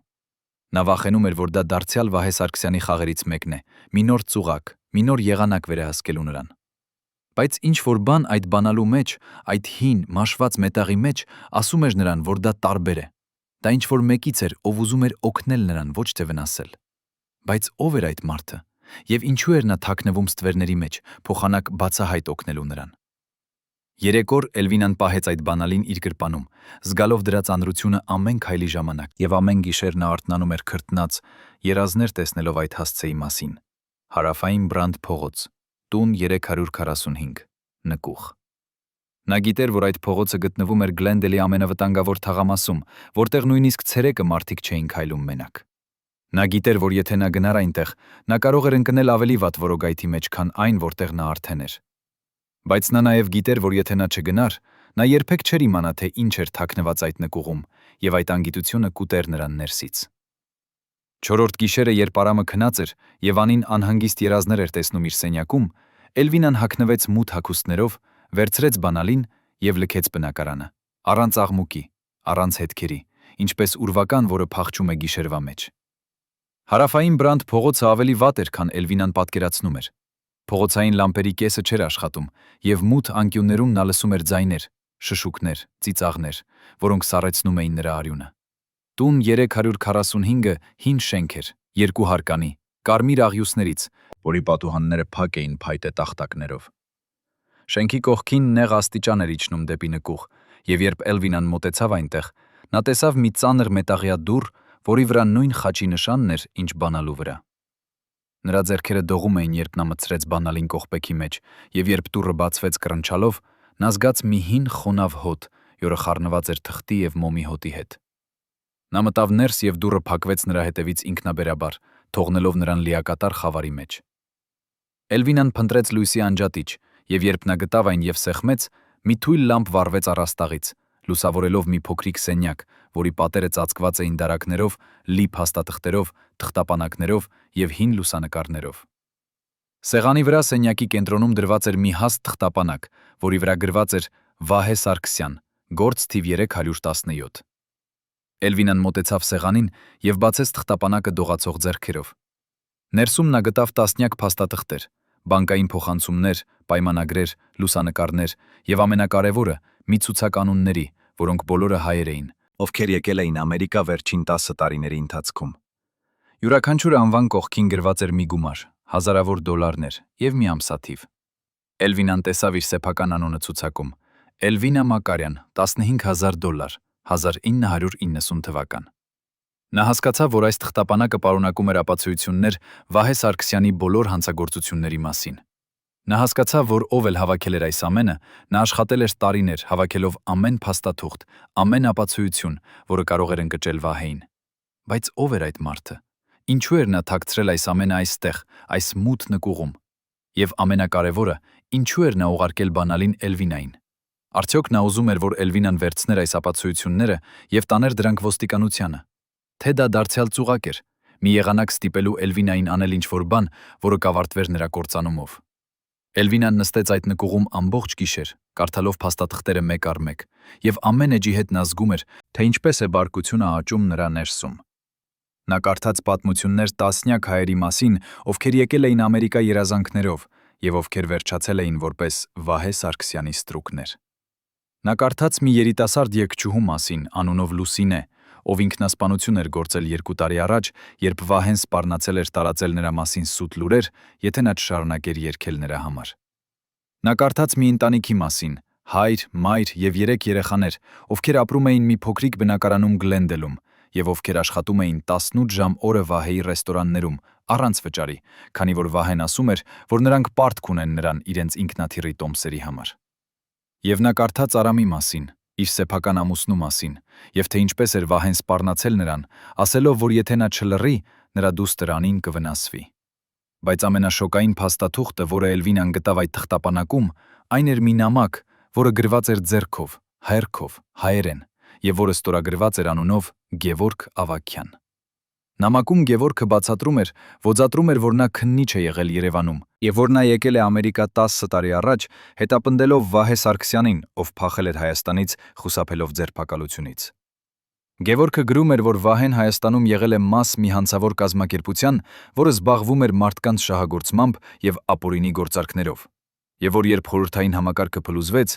Նա վախենում էր, որ դա դարձյալ Վահե Սարգսյանի խաղերից մեկն է, մի նոր ծուղակ, մի նոր եղանակ վերահսկելու նրան։ Բայց ինչ-որ բան այդ բանալու մեջ, այդ հին, մաշված մետաղի մեջ, ասում էր նրան, որ դա տարբեր է։ Դա ինչ-որ մեկից էր, ով ուզում էր օգնել նրան, ոչ թե վնասել։ Բայց ով էր այդ մարդը։ Եվ ինչու էր նա թաքնվում ստվերների մեջ, փոխանակ բացահայտ օգնելու նրան։ 3 օր Էլվինան պահեց այդ բանալին իր գրպանում, զգալով դրա ծանրությունը ամեն քայլի ժամանակ, եւ ամեն գիշեր նա արթնանում էր քրտնած, երազներ տեսնելով այդ հասցեի մասին։ Հարավային Բրանդ փողոց, տուն 345, նկուղ։ Նա գիտեր, որ այդ փողոցը գտնվում էր Գլենդելի ամենավտանգավոր թաղամասում, որտեղ նույնիսկ ցերեկը մարդիկ չէին քայլում մենակ։ Նա գիտեր, որ եթե նա գնար այնտեղ, նա կարող էր ընկնել ավելի վատ որոգայթի մեջ, քան այն, որտեղ նա արդեն էր։ Բայց նա նաև գիտեր, որ եթե նա չգնար, նա երբեք չէր իմանա, թե ինչ էր թաքնված այդ նկուղում, եւ այդ անգիտությունը կուտեր նրան ներսից։ Չորրորդ գիշերը, երբ Արամը քնած էր եւ անին անհանգիստ երազներ էր տեսնում իր սենյակում, Էլվինան հագնվեց մութ հագուստներով, վերցրեց բանալին եւ լքեց բնակարանը, առանց աղմուկի, առանց հետքերի, ինչպես ուրվական, որը փախչում է գիշերվա մեջ։ Հարավային Բրանդ փողոցը ավելի վատ էր, քան Էլվինան պատկերացնում էր։ Փողոցային լամպերի կեսը չէր աշխատում, եւ մութ անկյուններում նա լսում էր ձայներ, շշուկներ, ծիծաղներ, որոնք սառեցնում էին նրա արյունը։ Տուն 345-ը հին շենք էր, 2 հարկանի, կարմիր աղյուսներից, որի պատուհանները փակ էին փայտե տախտակներով։ Շենքի կողքին նեղ աստիճան էր իջնում դեպի նկուղ, եւ երբ Էլվինան մոտեցավ այնտեղ, նա տեսավ մի ծանր մետաղյա դուռ, որի վրա նույն խաչի նշանն էր, ինչ բանալու վրա։ Նրա ձեռքերը դողում էին, երբ նա մտցրեց բանալին կողպեքի մեջ, եւ երբ դուռը բացվեց կռնչալով, նա զգաց մի հին խոնավ հոտ, որը խառնված էր թղթի եւ մոմի հոտի հետ։ Նա մտավ ներս եւ դուռը փակվեց նրա հետևից ինքնաբերաբար, թողնելով նրան լիակատար խավարի մեջ։ Էլվինան փնտրեց լույսի անջատիչ, եւ երբ նա գտավ այն եւ սեղմեց, մի թույլ լամպ վառվեց առաստաղից, լուսավորելով մի փոքրիկ սենյակ, որի պատերը ծածկված էին դարակներով, լի փաստաթղթերով, թղթապանակներով եւ հին լուսանկարներով։ Սեղանի վրա սենյակի կենտրոնում դրված էր մի հաստ թղթապանակ, որի վրա գրված էր Վահե Սարգսյան, գործ թիվ 317։ Էլվինան մոտեցավ սեղանին եւ բացեց թղթապանակը դողացող ձեռքերով։ Ներսում նա գտավ տասնյակ փաստաթղթեր, բանկային փոխանցումներ, պայմանագրեր, լուսանկարներ եւ ամենակարևորը՝ մի ցուցականունների, որոնք բոլորը հայեր էին, ովքեր եկել էին Ամերիկա վերջին 10 տարիների ընթացքում։ Յուրաքանչյուր անվան կողքին գրված էր մի գումար, հազարավոր դոլարներ եւ մի ամսաթիվ։ Էլվինան տեսավ իր սեփական անունը ցուցակում՝ Էլվինա Մակարյան, $15,000, 1990 թվական։ Նա հասկացավ, որ այս թղթապանակը պարունակում էր ապացույցություններ Վահե Սարգսյանի բոլոր հանցագործությունների մասին։ Նա հասկացավ, որ ով էլ հավաքել էր այս ամենը, նա աշխատել էր տարիներ, հավաքելով ամեն փաստաթուղթ, ամեն ապացույցություն, որը կարող էր ընկճել Վահեին։ Բայց ով էր այդ մարդը։ Ինչու էր նա թաքցրել այս ամենը այստեղ, այս մութ նկուղում։ Եվ ամենակարևորը, ինչու էր նա ուղարկել բանալին Էլվինային։ Արդյոք նա ուզում էր, որ Էլվինան վերցներ այս ապացույցությունները եւ տաներ դրանք ոստիկանությանը։ Թե դա դարձյալ ծուղակ էր, մի եղանակ ստիպելու Էլվինային անել ինչ-որ բան, որը կավարտվեր նրա կործանումով։ Էլվինան նստեց այդ նկուղում ամբողջ գիշեր, կարդալով փաստաթղթերը մեկ առ մեկ, եւ ամեն էջի հետ նա զգում էր, թե ինչպես է բարկությունը աճում նրա ներսում։ Նա կարդաց պատմություններ տասնյակ հայերի մասին, ովքեր եկել էին Ամերիկա երազանքներով եւ ովքեր վերջացել էին որպես Վահե Սարգսյանի ստրուկներ։ Նա կարդաց մի երիտասարդ երգչուհու մասին, անունով Լուսինե, ով ինքնասպանություն էր գործել 2 տարի առաջ, երբ Վահեն սպառնացել էր տարածել նրա մասին սուտ լուրեր, եթե նա չշարունակեր երգել նրա համար։ Նա կարդաց մի ընտանիքի մասին, հայր, մայր եւ 3 երեխաներ, ովքեր ապրում էին մի փոքրիկ բնակարանում Գլենդելում եւ ովքեր աշխատում էին 18 ժամ օրը Վահեի ռեստորաններում, առանց վճարի, քանի որ Վահեն ասում էր, որ նրանք պարտք ունեն նրան իրենց ինքնաթիռի տոմսերի համար։ Եվ նա կարդաց Արամի մասին, իր սեփական ամուսնու մասին, եւ թե ինչպես էր Վահեն սպառնացել նրան, ասելով, որ եթե նա չլռի, նրա դուստր Անին կվնասվի։ Բայց ամենաշոկային փաստաթուղթը, որը Էլվինան գտավ այդ թղթապանակում, այն էր մի նամակ, որը գրված էր ձեռքով, հայերքով, հայերեն, եւ որը ստորագրված էր անունով Գևորգ Ավագյան։ Նամակում Գևորգը բացատրում էր, որ նա քննիչ է եղել Երևանում եւ որ նա եկել է Ամերիկա 10 տարի առաջ, հետապնդելով Վահե Սարգսյանին, ով փախել էր Հայաստանից խուսափելով ձերբակալությունից։ Գևորգը գրում էր, որ Վահեն Հայաստանում եղել է մաս մի հանցավոր կազմակերպության, որը զբաղվում էր մարդկանց շահագործմամբ եւ ապօրինի գործարքներով, եւ որ երբ խորհրդային համակարգը փլուզվեց,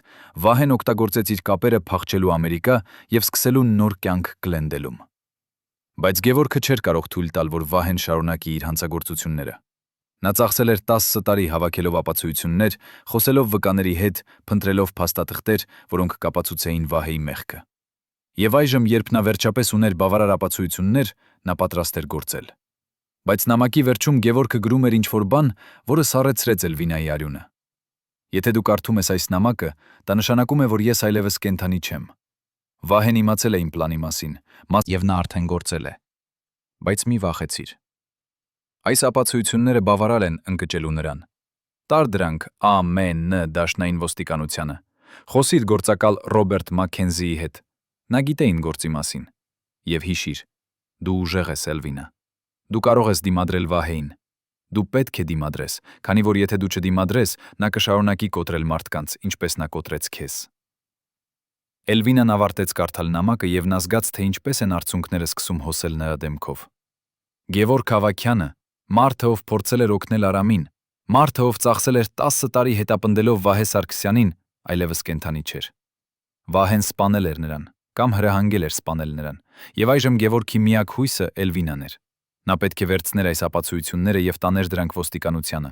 Վահեն օգտագործեց իր կապերը փախչելու Ամերիկա եւ սկսելու նոր կյանք Գլենդելում։ Բայց Գևորգը չէր կարող թույլ տալ, որ Վահեն շարունակի իր հանցագործությունները։ Նա ծախսել էր 10 տարի հավաքելով ապացույցություններ, խոսելով վկաների հետ, փնտրելով փաստաթղթեր, որոնք կապացուցեին Վահեի մեղքը։ Եվ այժմ, երբ նա վերջապես ուներ բավարար ապացույցություններ, նա պատրաստ էր գործել։ Բայց նամակի վերջում Գևորգը գրում էր ինչ-որ բան, որը սառեցրեց Էլվինայի արյունը։ Եթե դու կարդում ես այս նամակը, դա նշանակում է, որ ես այլևս կենդանի չեմ։ Վահեն իմացել է իմ պլանի մասին, եւ նա արդեն գործել է։ Բայց մի վախեցիր։ Այս ապացույցությունները բավարար են ընկճելու նրան։ Տար դրանք ԱՄՆ դաշնային ոստիկանությանը։ Խոսիր գործակալ Ռոբերտ Մաքքենզիի հետ։ Նա գիտե իմ գործի մասին։ Եվ հիշիր, դու ուժեղ ես, Էլվինա։ Դու կարող ես դիմադրել Վահեին։ Դու պետք է դիմադրես, քանի որ եթե դու չդիմադրես, նա կշարունակի կոտրել մարդկանց, ինչպես նա կոտրեց քեզ։ Էլվինան ավարտեց կարդալ նամակը եւ նա զգաց, թե ինչպես են արցունքները սկսում հոսել նրա դեմքով։ Գևորգ Հավաքյանը, մարդը, ով փորձել էր օգնել Արամին, մարդը, ով ծախսել էր 10 տարի հետապնդելով Վահե Սարգսյանին, այլևս կենդանի չէր։ Վահեն սպանել էր նրան, կամ հրահանգել էր սպանել նրան, եւ այժմ Գևորգի միակ հույսը Էլվինան էր։ Նա պետք է վերցներ այս ապացույցությունները եւ տաներ դրանք ոստիկանությանը։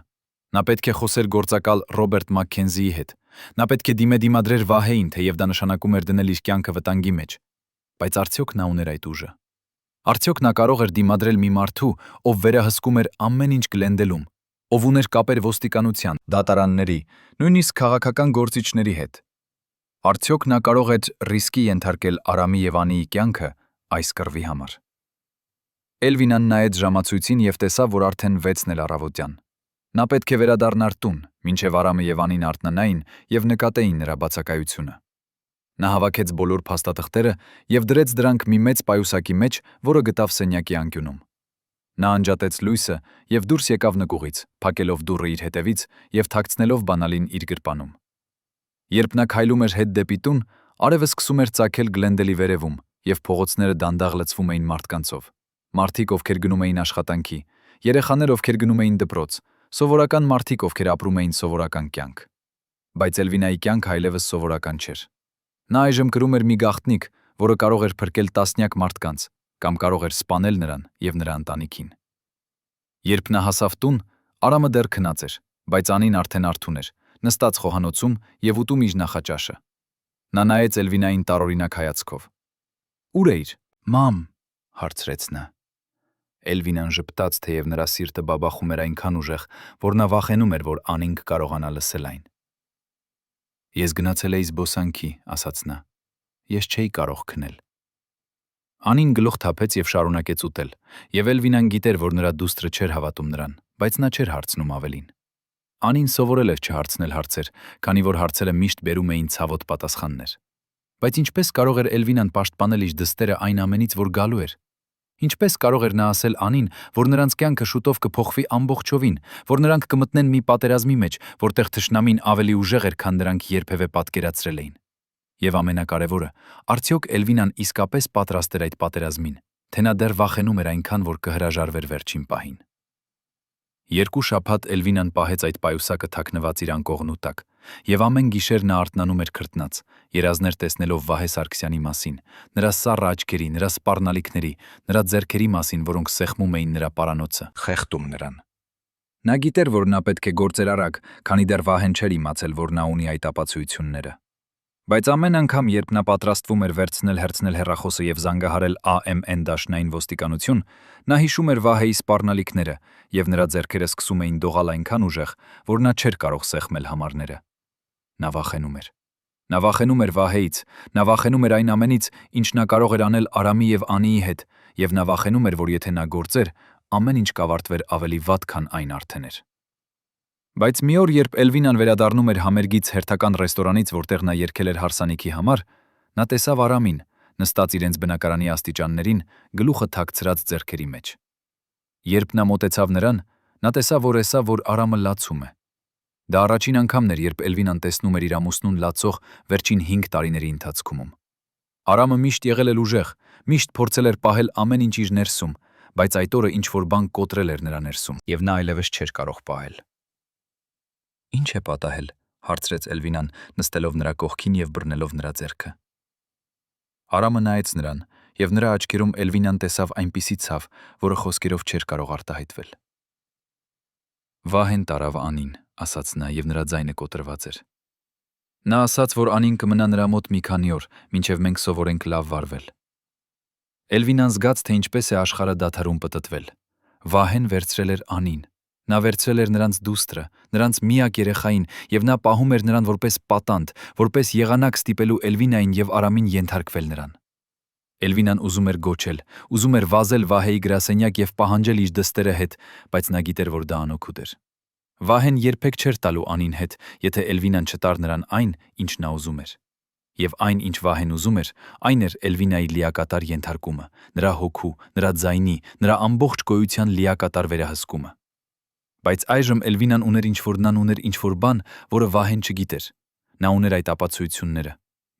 Նա պետք է խոսեր գործակալ Ռոբերտ Մաքքենզիի հետ։ Նա պետք է դիմադրեր Վահեին, թեև դա նշանակում էր դնել իր կյանքը վտանգի մեջ։ Բայց արդյոք նա ուներ այդ ուժը։ Արդյոք նա կարող էր դիմադրել մի մարդու, ով վերահսկում էր ամեն ինչ Գլենդելում, ով ուներ կապեր ոստիկանության, դատարանների, նույնիսկ քաղաքական գործիչների հետ։ Արդյոք նա կարող էր ռիսկի ենթարկել Արամի եւ Անիի կյանքը այս կռվի համար։ Էլվինան նայեց ժամացույցին եւ տեսավ, որ արդեն 6-ն էլ առավոտյան։ Նա պետք է վերադառնար տուն, մինչև Արամը եւ Անին արթնանային եւ նկատեին նրա բացակայությունը։ Նա հավաքեց բոլոր փաստաթղթերը եւ դրեց դրանք մի մեծ պայուսակի մեջ, որը գտավ սենյակի անկյունում։ Նա անջատեց լույսը եւ դուրս եկավ նկուղից, փակելով դուռը իր հետևից եւ թաքցնելով բանալին իր գրպանում։ Երբ նա քայլում էր հետ դեպի տուն, արևը սկսում էր ծագել Գլենդելի վերևում եւ փողոցները դանդաղ լցվում էին մարդկանցով։ Մարդիկ, ովքեր գնում էին աշխատանքի, երեխաներ, ովքեր գնում էին դպրոց, սովորական մարդիկ, ովքեր ապրում էին սովորական կյանք։ Բայց Էլվինայի կյանքը այլևս սովորական չէր։ Նա այժմ կրում էր մի գաղտնիք, որը կարող էր փրկել տասնյակ մարդկանց, կամ կարող էր սպանել նրան եւ նրա ընտանիքին։ Երբ նա հասավ տուն, Արամը դեռ քնած էր, բայց Անին արդեն արթուն էր, նստած խոհանոցում եւ ուտում իր նախաճաշը։ Նա նայեց Էլվինային տարօրինակ հայացքով։ «Ուր էիր, մամ?» հարցրեց նա։ Էլվինան ժպտաց, թեև նրա սիրտը բաբախում էր այնքան ուժեղ, որ նա վախենում էր, որ Անին կկարողանա լսել այն։ «Ես գնացել էի զբոսանքի», ասաց նա։ «Ես չէի կարող քնել»։ Անին գլուխ թափեց եւ շարունակեց ուտել, եւ Էլվինան գիտեր, որ նրա դուստրը չէր հավատում նրան, բայց նա չէր հարցնում ավելին։ Անին սովորել էր չհարցնել հարցեր, քանի որ հարցերը միշտ բերում էին ցավոտ պատասխաններ։ Բայց ինչպես կարող էր Էլվինան պաշտպանել իր դստերը այն ամենից, որ գալու էր։ Ինչպես կարող էր նա ասել Անին, որ նրանց կյանքը շուտով կփոխվի ամբողջովին, որ նրանք կմտնեն մի պատերազմի մեջ, որտեղ թշնամին ավելի ուժեղ էր, քան նրանք երբևէ պատկերացրել էին։ Եվ ամենակարևորը, արդյոք Էլվինան իսկապես պատրաստ էր այդ պատերազմին, թե նա դեռ վախենում էր այնքան, որ կհրաժարվեր վերջին պահին։ 2 շաբաթ Էլվինան պահեց այդ պայուսակը թաքնված իր անկողնու տակ, եւ ամեն գիշեր նա արթնանում էր քրտնած, երազներ տեսնելով Վահե Սարգսյանի մասին, նրա սառը աչքերի, նրա սպառնալիքների, նրա ձեռքերի մասին, որոնք սեղմում էին նրա պարանոցը, խեղդում նրան։ Նա գիտեր, որ նա պետք է գործեր արագ, քանի դեռ Վահեն չէր իմացել, որ նա ունի այդ ապացույցությունները։ Բայց ամեն անգամ, երբ նա պատրաստվում էր վերցնել հեռախոսը եւ զանգահարել AMN-դաշնային ոստիկանություն, նա հիշում էր Վահեի սպառնալիքները, եւ նրա ձեռքերը սկսում էին դողալ այնքան ուժեղ, որ նա չէր կարող սեղմել համարները։ Նա վախենում էր։ Նա վախենում էր Վահեից, նա վախենում էր այն ամենից, ինչ նա կարող էր անել Արամի եւ Անիի հետ, եւ նա վախենում էր, որ եթե նա գործեր, ամեն ինչ կավարտվեր ավելի վատ, քան այն արդեն էր։ Բայց մի օր, երբ Էլվինան վերադառնում էր համերգից հերթական ռեստորանից, որտեղ նա երգել էր հարսանիքի համար, նա տեսավ Արամին, նստած իրենց բնակարանի աստիճաններին, գլուխը թաքցրած ձեռքերի մեջ։ Երբ նա մոտեցավ նրան, նա տեսավ, որ Արամը լացում է։ Դա առաջին անգամն էր, երբ Էլվինան տեսնում էր իր ամուսնուն լացող վերջին 5 տարիների ընթացքում։ Արամը միշտ եղել էր ուժեղ, միշտ փորձել էր պահել ամեն ինչ իր ներսում, բայց այդ օրը ինչ-որ բան կոտրել էր նրա ներսում, եւ նա այլևս չէր կարող պահել։ «Ինչ է պատահել?» հարցրեց Էլվինան, նստելով նրա կողքին եւ բռնելով նրա ձեռքը։ Արամը նայեց նրան, եւ նրա աչքերում Էլվինան տեսավ այնպիսի ցավ, որը խոսքերով չէր կարող արտահայտվել։ «Վահեն տարավ Անին», ասաց նա, եւ նրա ձայնը կոտրված էր։ Նա ասաց, որ Անին կմնա նրա մոտ մի քանի օր, մինչև մենք սովորենք լավ վարվել։ Էլվինան զգաց, թե ինչպես է աշխարհը դադարում պտտվել։ Վահեն վերցրել էր Անին։ Նա վերցրել էր նրանց դուստրը, նրանց միակ երեխային, եւ նա պահում էր նրան որպես պատանդ, որպես եղանակ ստիպելու Էլվինային եւ Արամին ենթարկվել նրան։ Էլվինան ուզում էր գոչել, ուզում էր վազել Վահեի գրասենյակ եւ պահանջել իր դստերը հետ, բայց նա գիտեր, որ դա անօգուտ էր։ Վահեն երբեք չէր տալու Անին հետ, եթե Էլվինան չտար նրան այն, ինչ նա ուզում էր։ Եվ այն, ինչ Վահեն ուզում էր, այն էր Էլվինայի լիակատար ենթարկումը, նրա հոգու, նրա ձայնի, նրա ամբողջ գոյության լիակատար վերահսկումը։ Բայց այժմ Էլվինան ուներ ինչ-որ բան, որը Վահեն չգիտեր։ Նա ուներ այդ ապացույցությունները։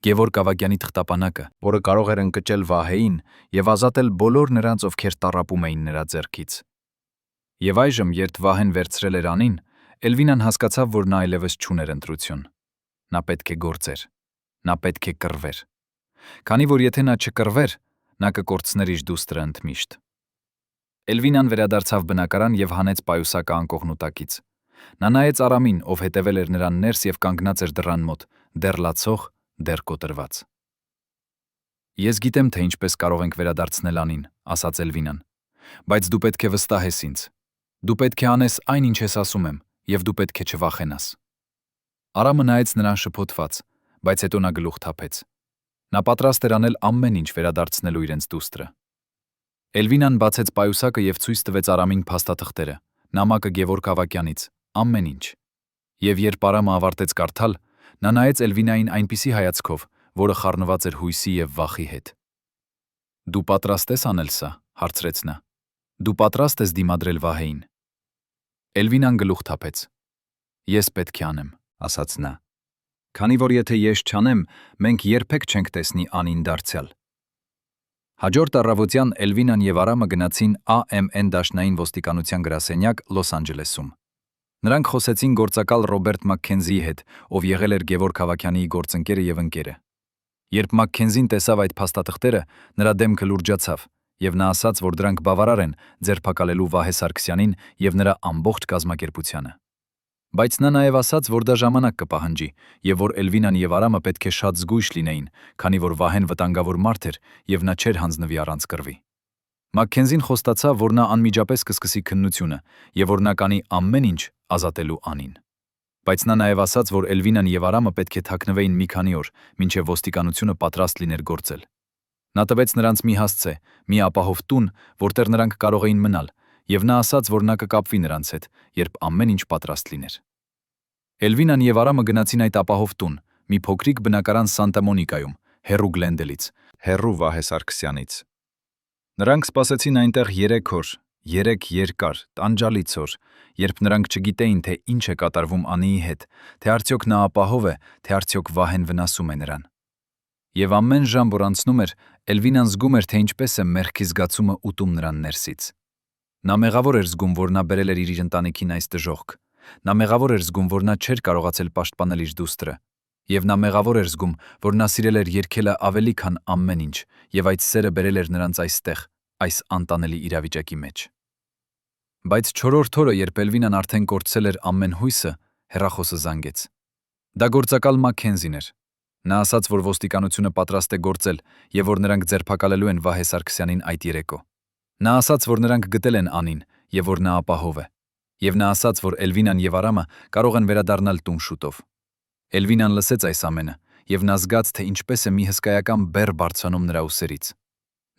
Գևորգ Ավագյանի թղթապանակը, որը կարող էր ընկճել Վահեին եւ ազատել բոլոր նրանց, ովքեր տառապում էին նրա ձեռքից։ Եվ այժմ, երբ Վահեն վերցրել էր անին, Էլվինան հասկացավ, որ նա այլևս չուներ ընտրություն։ Նա պետք է գործեր։ Նա պետք է կռվեր։ Քանի որ եթե նա չկռվեր, նա կկորցներ իր դուստրը ընդմիշտ։ Էլվինան վերադարձավ բնակարան եւ հանեց պայուսակը անկողնուտակից։ Նա նայեց Արամին, ով հետևել էր նրան ներս եւ կանգնած էր դռան մոտ, դեռ լացող, դեռ կոտրված։ Ես գիտեմ, թե ինչպես կարող ենք վերադարձնել անին, ասաց Էլվինան, բայց դու պետք է վստահես ինձ։ Դու պետք է անես այն, ինչ ես ասում եմ, եւ դու պետք է չվախենաս։ Արամը նայեց նրան շփոթված, բայց հետո նա գլուխ թափեց։ Նա պատրաստ էր անել ամեն ինչ վերադարձնելու իրենց դուստրը։ Էլվինան բացեց պայուսակը եւ ցույց տվեց Արամին փաստաթղթերը, նամակը Գևորգ Ավագյանից, ամեն ինչ։ Եվ երբ Արամը ավարտեց կարդալ, նա նայեց Էլվինային այնպիսի հայացքով, որը խառնված էր հույսի եւ վախի հետ։ Դու պատրաստ ես անել սա, հարցրեց նա։ Դու պատրաստ ես դիմադրել Վահեին։ Էլվինան գլուխ թափեց։ Ես պետք է անեմ, ասաց նա։ Քանի որ եթե ես չանեմ, մենք երբեք չենք տեսնի անին դարձյալ։ Հաջորդ առավոտյան Էլվինան եւ Արամը գնացին AMN դաշնային ոստիկանության գրասենյակ Լոս Անջելեսում։ Նրանք խոսեցին գործակալ Ռոբերտ Մաքքենզիի հետ, ով եղել էր Գևորգ Ավագյանի գործընկերը եւ ընկերը։ Երբ Մաքքենզին տեսավ այդ փաստաթղթերը, նրա դեմքը լուրջացավ, եւ նա ասաց, որ դրանք բավարար են ձերբակալելու Վահե Սարգսյանին եւ նրա ամբողջ կազմակերպությանը։ Բայց նա նաև ասաց, որ դա ժամանակ կպահանջի, եւ որ Էլվինան եւ Արամը պետք է շատ զգույշ լինեին, քանի որ Վահեն վտանգավոր մարդ էր եւ նա չէր հանձնվի առանց կռվի։ Մաքքենզին խոստացավ, որ նա անմիջապես կսկսի քննությունը եւ որ նա կանի ամեն ինչ ազատելու անին։ Բայց նա նաև ասաց, որ Էլվինան եւ Արամը պետք է թաքնվեին մի քանի օր, մինչեւ ոստիկանությունը պատրաստ լիներ գործել։ Նա տվեց նրանց մի հասցե, մի ապահով տուն, որտեղ նրանք կարող էին մնալ, եւ նա ասաց, որ նա կկապվի նրանց հետ, երբ ամեն ինչ պատրաստ լիներ։ Էլվինան եւ Արամը գնացին այդ ապահով տուն, մի փոքրիկ բնակարան Սանտա Մոնիկայում, հեռու Գլենդելից, հեռու Վահե Սարգսյանից։ Նրանք սպասեցին այնտեղ 3 օր, 3 երկար, տանջալից օր, երբ նրանք չգիտեին, թե ինչ է կատարվում Անիի հետ, թե արդյոք նա ապահով է, թե արդյոք Վահեն վնասում է նրան։ Եվ ամեն ժամ, որ անցնում էր, Էլվինան զգում էր, թե ինչպես է մեղքի զգացումը ուտում նրան ներսից։ Նա մեղավոր էր զգում, որ նա բերել էր իր ընտանիքին այս դժոխք։ Նա մեղավոր էր զգում, որ նա չէր կարողացել պաշտպանել իր դուստրը։ Եվ նա մեղավոր էր զգում, որ նա սիրել էր երգելը ավելի քան ամեն ինչ, եւ այդ սերը բերել էր նրանց այստեղ, այս անտանելի իրավիճակի մեջ։ Բայց 4-րդ օրը, երբ Էլվինան արդեն կորցրել էր ամեն հույսը, հեռախոսը զանգեց։ Դա գործակալ Մաքքենզին էր։ Նա ասաց, որ ոստիկանությունը պատրաստ է գործել եւ որ նրանք ձերբակալելու են Վահե Սարգսյանին այդ երեկո։ Նա ասաց, որ նրանք գտել են Անին եւ որ նա ապահով է։ Եվ նա ասաց, որ Էլվինան եւ Արամը կարող են վերադառնալ տուն շուտով։ Էլվինան լսեց այս ամենը եւ նա զգաց, թե ինչպես է մի հսկայական բեռ բարձրանում նրա ուսերից։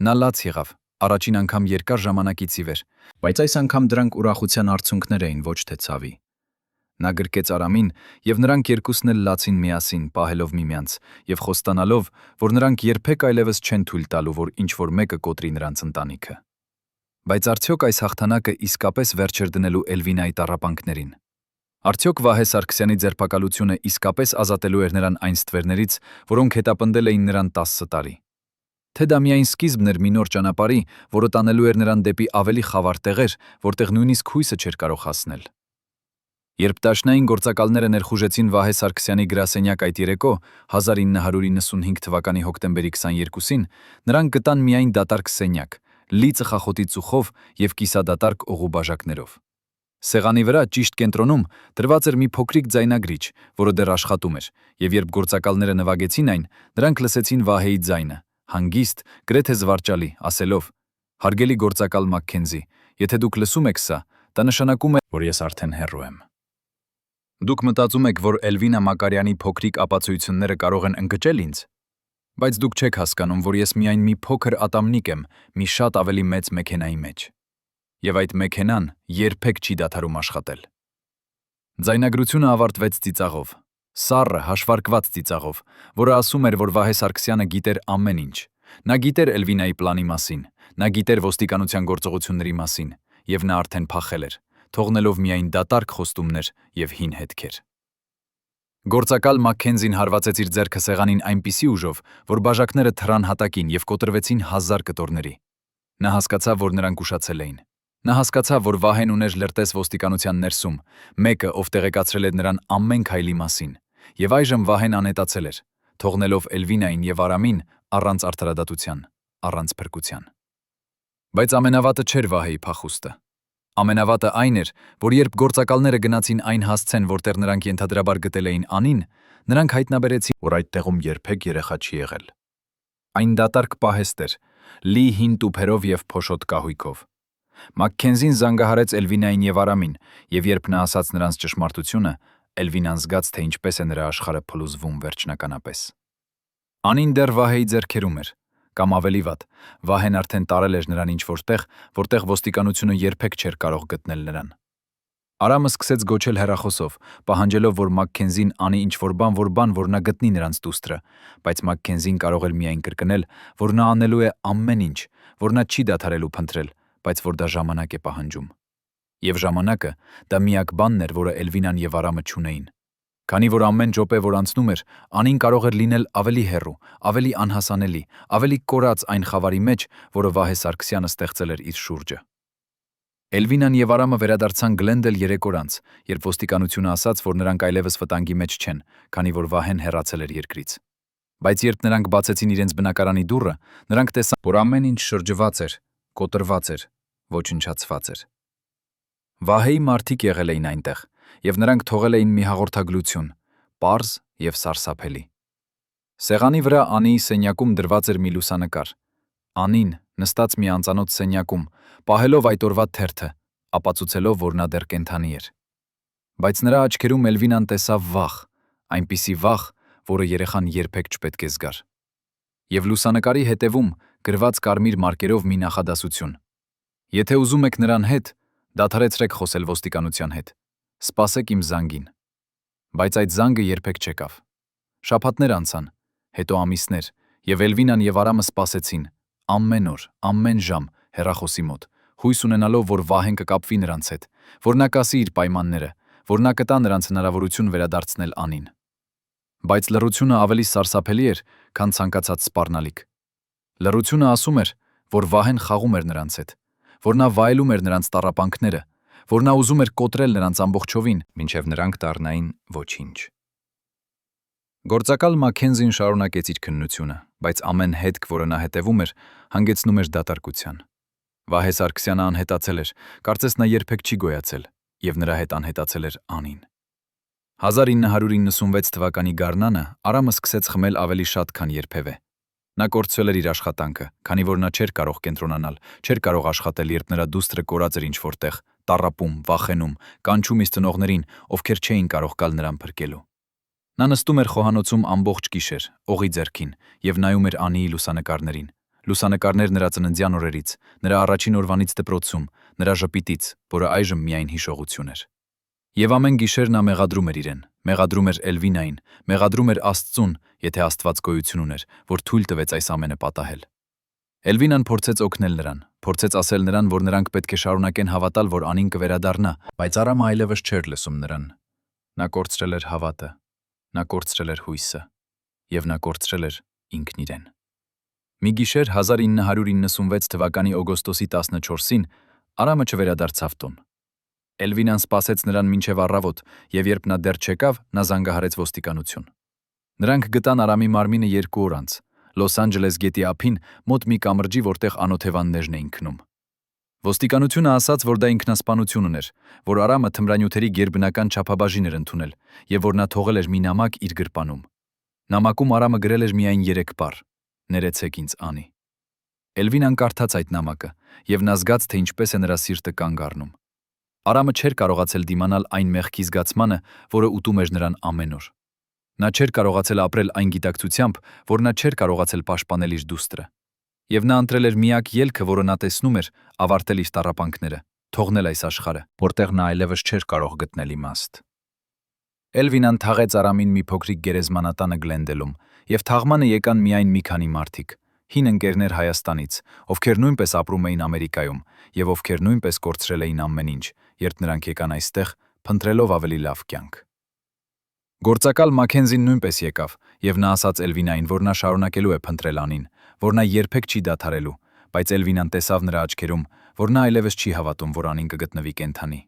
Նա լաց եղավ, առաջին անգամ երկար ժամանակից ի վեր, բայց այս անգամ դրանք ուրախության արդյունքներ էին, ոչ թե ցավի։ Նա գրկեց Արամին եւ նրանք երկուսն էլ լացին միասին, պահելով միմյանց եւ խոստանալով, որ նրանք երբեք այլևս չեն թույլ տալու, որ ինչ-որ մեկը կոտրի նրանց ընտանիքը։ Բայց արդյոք այս հաղթանակը իսկապես վերջ էր դնելու Էլվինայի տառապանքներին։ Արդյոք Վահե Սարգսյանի ձերբակալությունը իսկապես ազատելու էր նրան այն ստվերներից, որոնք հետապնդել էին նրան 10 տարի։ Թե դա միայն սկիզբն էր մի նոր ճանապարհի, որը տանելու էր նրան դեպի ավելի խավար տեղեր, որտեղ նույնիսկ հույսը չէր կարող հասնել։ Երբ դաշնային գործակալները ներխուժեցին Վահե Սարգսյանի գրասենյակ այդ երեկո 1995 թվականի հոկտեմբերի 22-ին, նրանք գտան միայն դատարկ սենյակ, լի ծխախոտի ծուխով եւ կիսադատարկ օղու բաժակներով։ Սեղանի վրա ճիշտ կենտրոնում դրված էր մի փոքրիկ ձայնագրիչ, որը դեռ աշխատում էր, եւ երբ գործակալները նվագեցին այն, նրանք լսեցին Վահեի ձայնը, հանգիստ, գրեթե զվարճալի, ասելով. «Հարգելի գործակալ Մաքքենզի, եթե դուք լսում եք սա, դա նշանակում է, որ ես արդեն հեռու եմ։ Դուք մտածում եք, որ Էլվինա Մակարյանի փոքրիկ ապացույցները կարող են ընկճել ինձ, բայց դուք չեք հասկանում, որ ես միայն մի փոքր ատամնիկ եմ մի շատ ավելի մեծ մեքենայի մեջ։ Եվ այդ մեքենան երբեք չի դադարում աշխատել»։ Ձայնագրությունը ավարտվեց ծիծաղով։ Սառը, հաշվարկված ծիծաղով, որը ասում էր, որ Վահե Սարգսյանը գիտեր ամեն ինչ։ Նա գիտեր Էլվինայի պլանի մասին, նա գիտեր ոստիկանության գործողությունների մասին, եւ նա արդեն փախել էր, թողնելով միայն դատարկ խոստումներ եւ հին հետքեր։ Գործակալ Մաքքենզին հարվածեց իր ձեռքը սեղանին այնպիսի ուժով, որ բաժակները թռան հատակին եւ կոտրվեցին 1000 կտորների։ Նա հասկացավ, որ նրանք ուշացել էին։ Նա հասկացավ, որ Վահեն ուներ լրտես ոստիկանության ներսում, մեկը, ով տեղեկացրել էր նրան ամեն քայլի մասին, եւ այժմ Վահեն անհետացել էր, թողնելով Էլվինային եւ Արամին առանց արդարադատության, առանց փրկության։ Բայց ամենավատը չէր Վահեի փախուստը։ Ամենավատը այն էր, որ երբ գործակալները գնացին այն հասցեն, որտեղ նրանք ենթադրաբար գտել էին Անին, նրանք հայտնաբերեցին, որ այդտեղում երբեք երեխա չի եղել։ Այն դատարկ պահեստ էր, լի հին տուփերով եւ փոշոտ կահույքով։ Մաքքենզին զանգահարեց Էլվինային եւ Արամին, եւ երբ նա ասաց նրանց ճշմարտությունը, Էլվինան զգաց, թե ինչպես է նրա աշխարհը փլուզվում վերջնականապես։ Անին դեռ Վահեի ձեռքերում էր, կամ ավելի վատ, Վահեն արդեն տարել էր նրան ինչ-որ տեղ, որտեղ ոստիկանությունը երբեք չէր կարող գտնել նրան։ Արամը սկսեց գոչել հեռախոսով, պահանջելով, որ Մաքքենզին անի ինչ-որ բան, որ նա գտնի նրանց դուստրը, բայց Մաքքենզին կարող էր միայն կրկնել, որ նա անելու է ամեն ինչ, որ նա չի դադարելու փնտրել, բայց որ դա ժամանակ է պահանջում։ Եվ ժամանակը դա միակ բանն էր, որը Էլվինան եւ Արամը չունեին։ Քանի որ ամեն րոպե, որ անցնում էր, Անին կարող էր լինել ավելի հեռու, ավելի անհասանելի, ավելի կորած այն խավարի մեջ, որը Վահե Սարգսյանը ստեղծել էր իր շուրջը։ Էլվինան եւ Արամը վերադարձան Գլենդել 3 օր անց, երբ ոստիկանությունը ասաց, որ նրանք այլևս վտանգի մեջ չեն, քանի որ Վահեն հեռացել էր երկրից։ Բայց երբ նրանք բացեցին իրենց բնակարանի դուռը, նրանք տեսան, որ ամեն ինչ շրջված էր, կոտրված էր, ոչնչացված էր։ Վահեի մարդիկ եղել էին այնտեղ, եւ նրանք թողել էին մի հաղորդագրություն, պարզ եւ սարսափելի։ Սեղանի վրա Անիի սենյակում դրված էր մի լուսանկար։ Անին նստած մի անծանոթ սենյակում, պահելով այդ օրվա թերթը, ապացուցելով, որ նա դեռ կենդանի էր։ Բայց նրա աչքերում Էլվինան տեսավ վախ, այնպիսի վախ, որը երեխան երբեք չպետք է զգար։ Եվ լուսանկարի հետևում գրված կարմիր մարկերով մի նախադասություն. Եթե ուզում եք նրան հետ, դադարեցրեք խոսել ոստիկանության հետ։ Սպասեք իմ զանգին։ Բայց այդ զանգը երբեք չեկավ։ Շաբաթներ անցան, հետո ամիսներ, եւ Էլվինան եւ Արամը սպասեցին ամեն օր, ամեն ժամ հեռախոսի մոտ, հույս ունենալով, որ Վահեն կկապվի նրանց հետ, որ նա կասի իր պայմանները, որ նա կտա նրանց հնարավորություն վերադարձնել Անին։ Բայց լռությունը ավելի սարսափելի էր, քան ցանկացած սպառնալիք։ Լռությունը ասում էր, որ Վահեն խաղում էր նրանց հետ, որ նա վայելում էր նրանց տառապանքները, որ նա ուզում էր կոտրել նրանց ամբողջովին, մինչև նրանք դառնային ոչինչ։ Գործակալ Մաքքենզին շարունակեց իր քննությունը, բայց ամեն հետք, որը նա հետևում էր, հանգեցնում էր դատարկության։ Վահե Սարգսյանը անհետացել էր, կարծես նա երբեք չի գոյացել, եւ նրա հետ անհետացել էր Անին։ 1996 թվականի գարնանը Արամը սկսեց խմել ավելի շատ, քան երբևէ։ Նա կորցրել էր իր աշխատանքը, քանի որ նա չէր կարող կենտրոնանալ, չէր կարող աշխատել, երբ նրա դուստրը կորած էր ինչ-որ տեղ, տառապում, վախենում, կանչում իր ծնողներին, ովքեր չէին կարող գալ նրան փրկելու։ Նա նստում էր խոհանոցում ամբողջ գիշեր, օղի ձեռքին, եւ նայում էր Անիի լուսանկարներին։ Լուսանկարներ նրա ծննդյան օրերից, նրա առաջին օրվանից դպրոցում, նրա ժպիտից, որը այժմ միայն հիշողություն էր։ Եվ ամեն գիշեր նա մեղադրում էր իրեն, մեղադրում էր Էլվինային, մեղադրում էր Աստծուն, եթե Աստված գոյություն ուներ, որ թույլ տվեց այս ամենը պատահել։ Էլվինան փորձեց օգնել նրան, փորձեց ասել նրան, որ նրանք պետք է շարունակեն հավատալ, որ Անին կվերադառնա, բայց Արամը այլևս չէր լսում նրան։ Նա կորցրել էր հավատը, նա կորցրել էր հույսը, եւ նա կորցրել էր ինքն իրեն։ Մի գիշեր 1996 թվականի օգոստոսի 14-ին Արամը չվերադարձավ տուն։ Էլվինան սպասեց նրան մինչև առավոտ, եւ երբ նա դեռ չեկավ, նա զանգահարեց ոստիկանություն։ Նրանք գտան Արամի մարմինը 2 օր անց, Լոս Անջելես գետի ափին, մոտ մի կամրջի, որտեղ անօթևաններն էին քնում։ Ոստիկանությունը ասաց, որ դա ինքնասպանություն ուներ, որ Արամը թմրանյութերի գերբնական չափաբաժին էր ընդունել, եւ որ նա թողել էր մի նամակ իր գրպանում։ Նամակում Արամը գրել էր միայն 3 բառ. «Ներեցեք ինձ, Անի»։ Էլվինան կարդաց այդ նամակը, եւ նա զգաց, թե ինչպես է նրա սիրտը կանգ առնում։ Արամը չէր կարողացել դիմանալ այն մեղքի զգացմանը, որը ուտում էր նրան ամեն օր։ Նա չէր կարողացել ապրել այն գիտակցությամբ, որ նա չէր կարողացել պաշտպանել իր դուստրը։ Եվ նա ընտրել էր միակ ելքը, որը նա տեսնում էր, ավարտել իր տառապանքները, թողնել այս աշխարհը, որտեղ նա այլևս չէր կարող գտնել իմաստ։ Էլվինան թաղեց Արամին մի փոքրիկ գերեզմանատանը Գլենդելում, եւ թաղմանը եկան միայն մի քանի մարդիկ, հին ընկերներ Հայաստանից, ովքեր նույնպես ապրում էին Ամերիկայում եւ ովքեր նույնպես կորցրել էին ամեն ինչ, երբ նրանք եկան այստեղ, փնտրելով ավելի լավ կյանք։ Գործակալ Մաքենզին նույնպես եկավ, եւ նա ասաց Էլվինային, որ նա շարունակելու է փնտրել Անին, որ նա երբեք չի դադարելու, բայց Էլվինան տեսավ նրա աչքերում, որ նա այլևս չի հավատում, որ Անին կգտնվի կենդանի։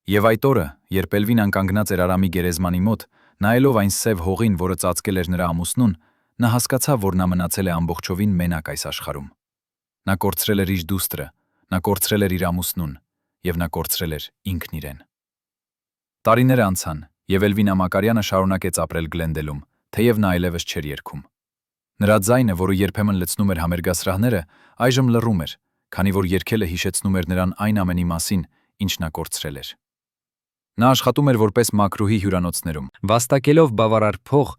Եվ այդ օրը, երբ Էլվինան կանգնած էր Արամի գերեզմանի մոտ, նայելով այն սև հողին, որը ծածկել էր նրա ամուսնուն, նա հասկացավ, որ նա մնացել է ամբողջովին մենակ այս աշխարհում։ Նա կորցրել էր իր դուստրը, նա կորցրել էր իր ամուսնուն, եւ նա կորցրել էր ինքն իրեն։ Տարիներ անցան, եւ Էլվինա Մակարյանը շարունակեց ապրել Գլենդելում, թեև նա այլևս չէր երգում։ Նրա ձայնը, որը երբեմն լցնում էր համերգասրահները, այժմ լռում էր, քանի որ երգելը հիշեցնում էր նրան այն ամենի մասին, ինչ նա կորցրել էր։ Նա աշխատում էր որպես մաքրուհի հյուրանոցներում, վաստակելով բավարար փող,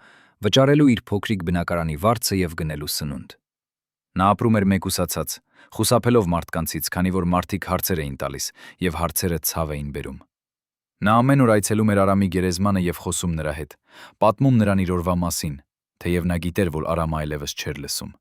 վճարելու իր փոքրիկ բնակարանի վարձը եւ գնելու սնունդ։ Նա ապրում էր մեկուսացած, խուսափելով մարդկանցից, քանի որ մարդիկ հարցեր էին տալիս եւ հարցերը ցավ էին բերում։ Նա ամեն օր այցելում էր Արամի գերեզմանը եւ խոսում նրա հետ, պատմում նրան իր օրվա մասին, թեև նա գիտեր, որ Արամը այլևս չէր լսում։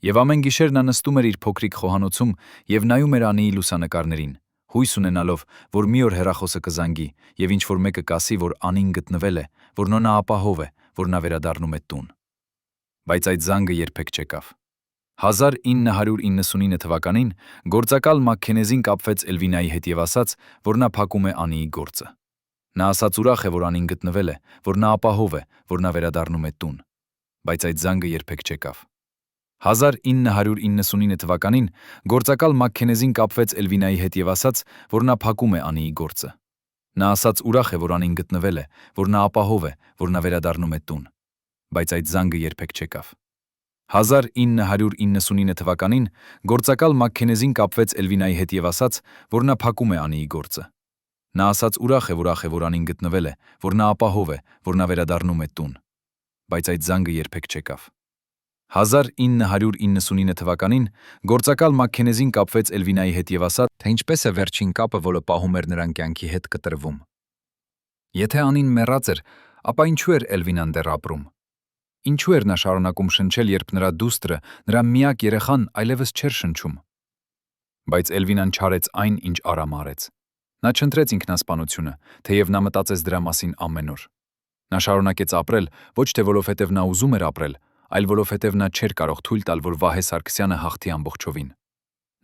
Եվ ամեն գիշեր նա նստում էր իր փոքրիկ խոհանոցում եւ նայում էր Անիի լուսանկարներին, հույս ունենալով, որ մի օր հեռախոսը կզանգի եւ ինչ որ մեկը կասի, որ Անին գտնվել է, որ նա ապահով է, որ նա վերադառնում է տուն։ Բայց այդ զանգը երբեք չեկավ։ 1999 թվականին գործակալ Մաքքենեզին կապվեց Էլվինայի հետ եւ ասաց, որ նա փակում է Անիի գործը։ Նա ասաց ուրախ է, որ Անին գտնվել է, որ նա ապահով է, որ նա վերադառնում է տուն։ Բայց այդ զանգը երբեք չեկավ։ 1999 թվականին գործակալ Մաքքենեզին կապվեց Էլվինայի հետ եւ ասաց, որ նա փակում է Անիի գործը։ Նա ասաց ուրախ է, որ Անին գտնվել է, որ նա ապահով է, որ նա վերադառնում է տուն։ Բայց այդ զանգը երբեք չեկավ։ 1999 թվականին գործակալ Մաքքենեզին կապվեց Էլվինայի հետ եւ ասաց, որ նա փակում է Անիի գործը։ Նա ասաց ուրախ է, որ Անին գտնվել է, որ նա ապահով է, որ նա վերադառնում է տուն։ Բայց այդ զանգը երբեք չեկավ։ 1999 թվականին գործակալ Մաքքենեզին կապվեց Էլվինայի հետ եւ ասաց, թե ինչպես է վերջին կապը, որը պահում էր նրան կյանքի հետ կտրվում։ Եթե Անին մեռած էր, ապա ինչու էր Էլվինան դեռ ապրում։ Ինչու էր նա շարունակում շնչել, երբ նրա դուստրը, նրա միակ երեխան այլևս չէր շնչում։ Բայց Էլվինան չարեց այն, ինչ Արամը արեց։ Նա չընտրեց ինքնասպանությունը, թեև նա մտածեց դրա մասին ամեն օր։ Նա շարունակեց ապրել, ոչ թե որովհետև նա ուզում էր ապրել, այլ որովհետև նա չէր կարող թույլ տալ, որ Վահե Սարգսյանը հաղթի ամբողջովին։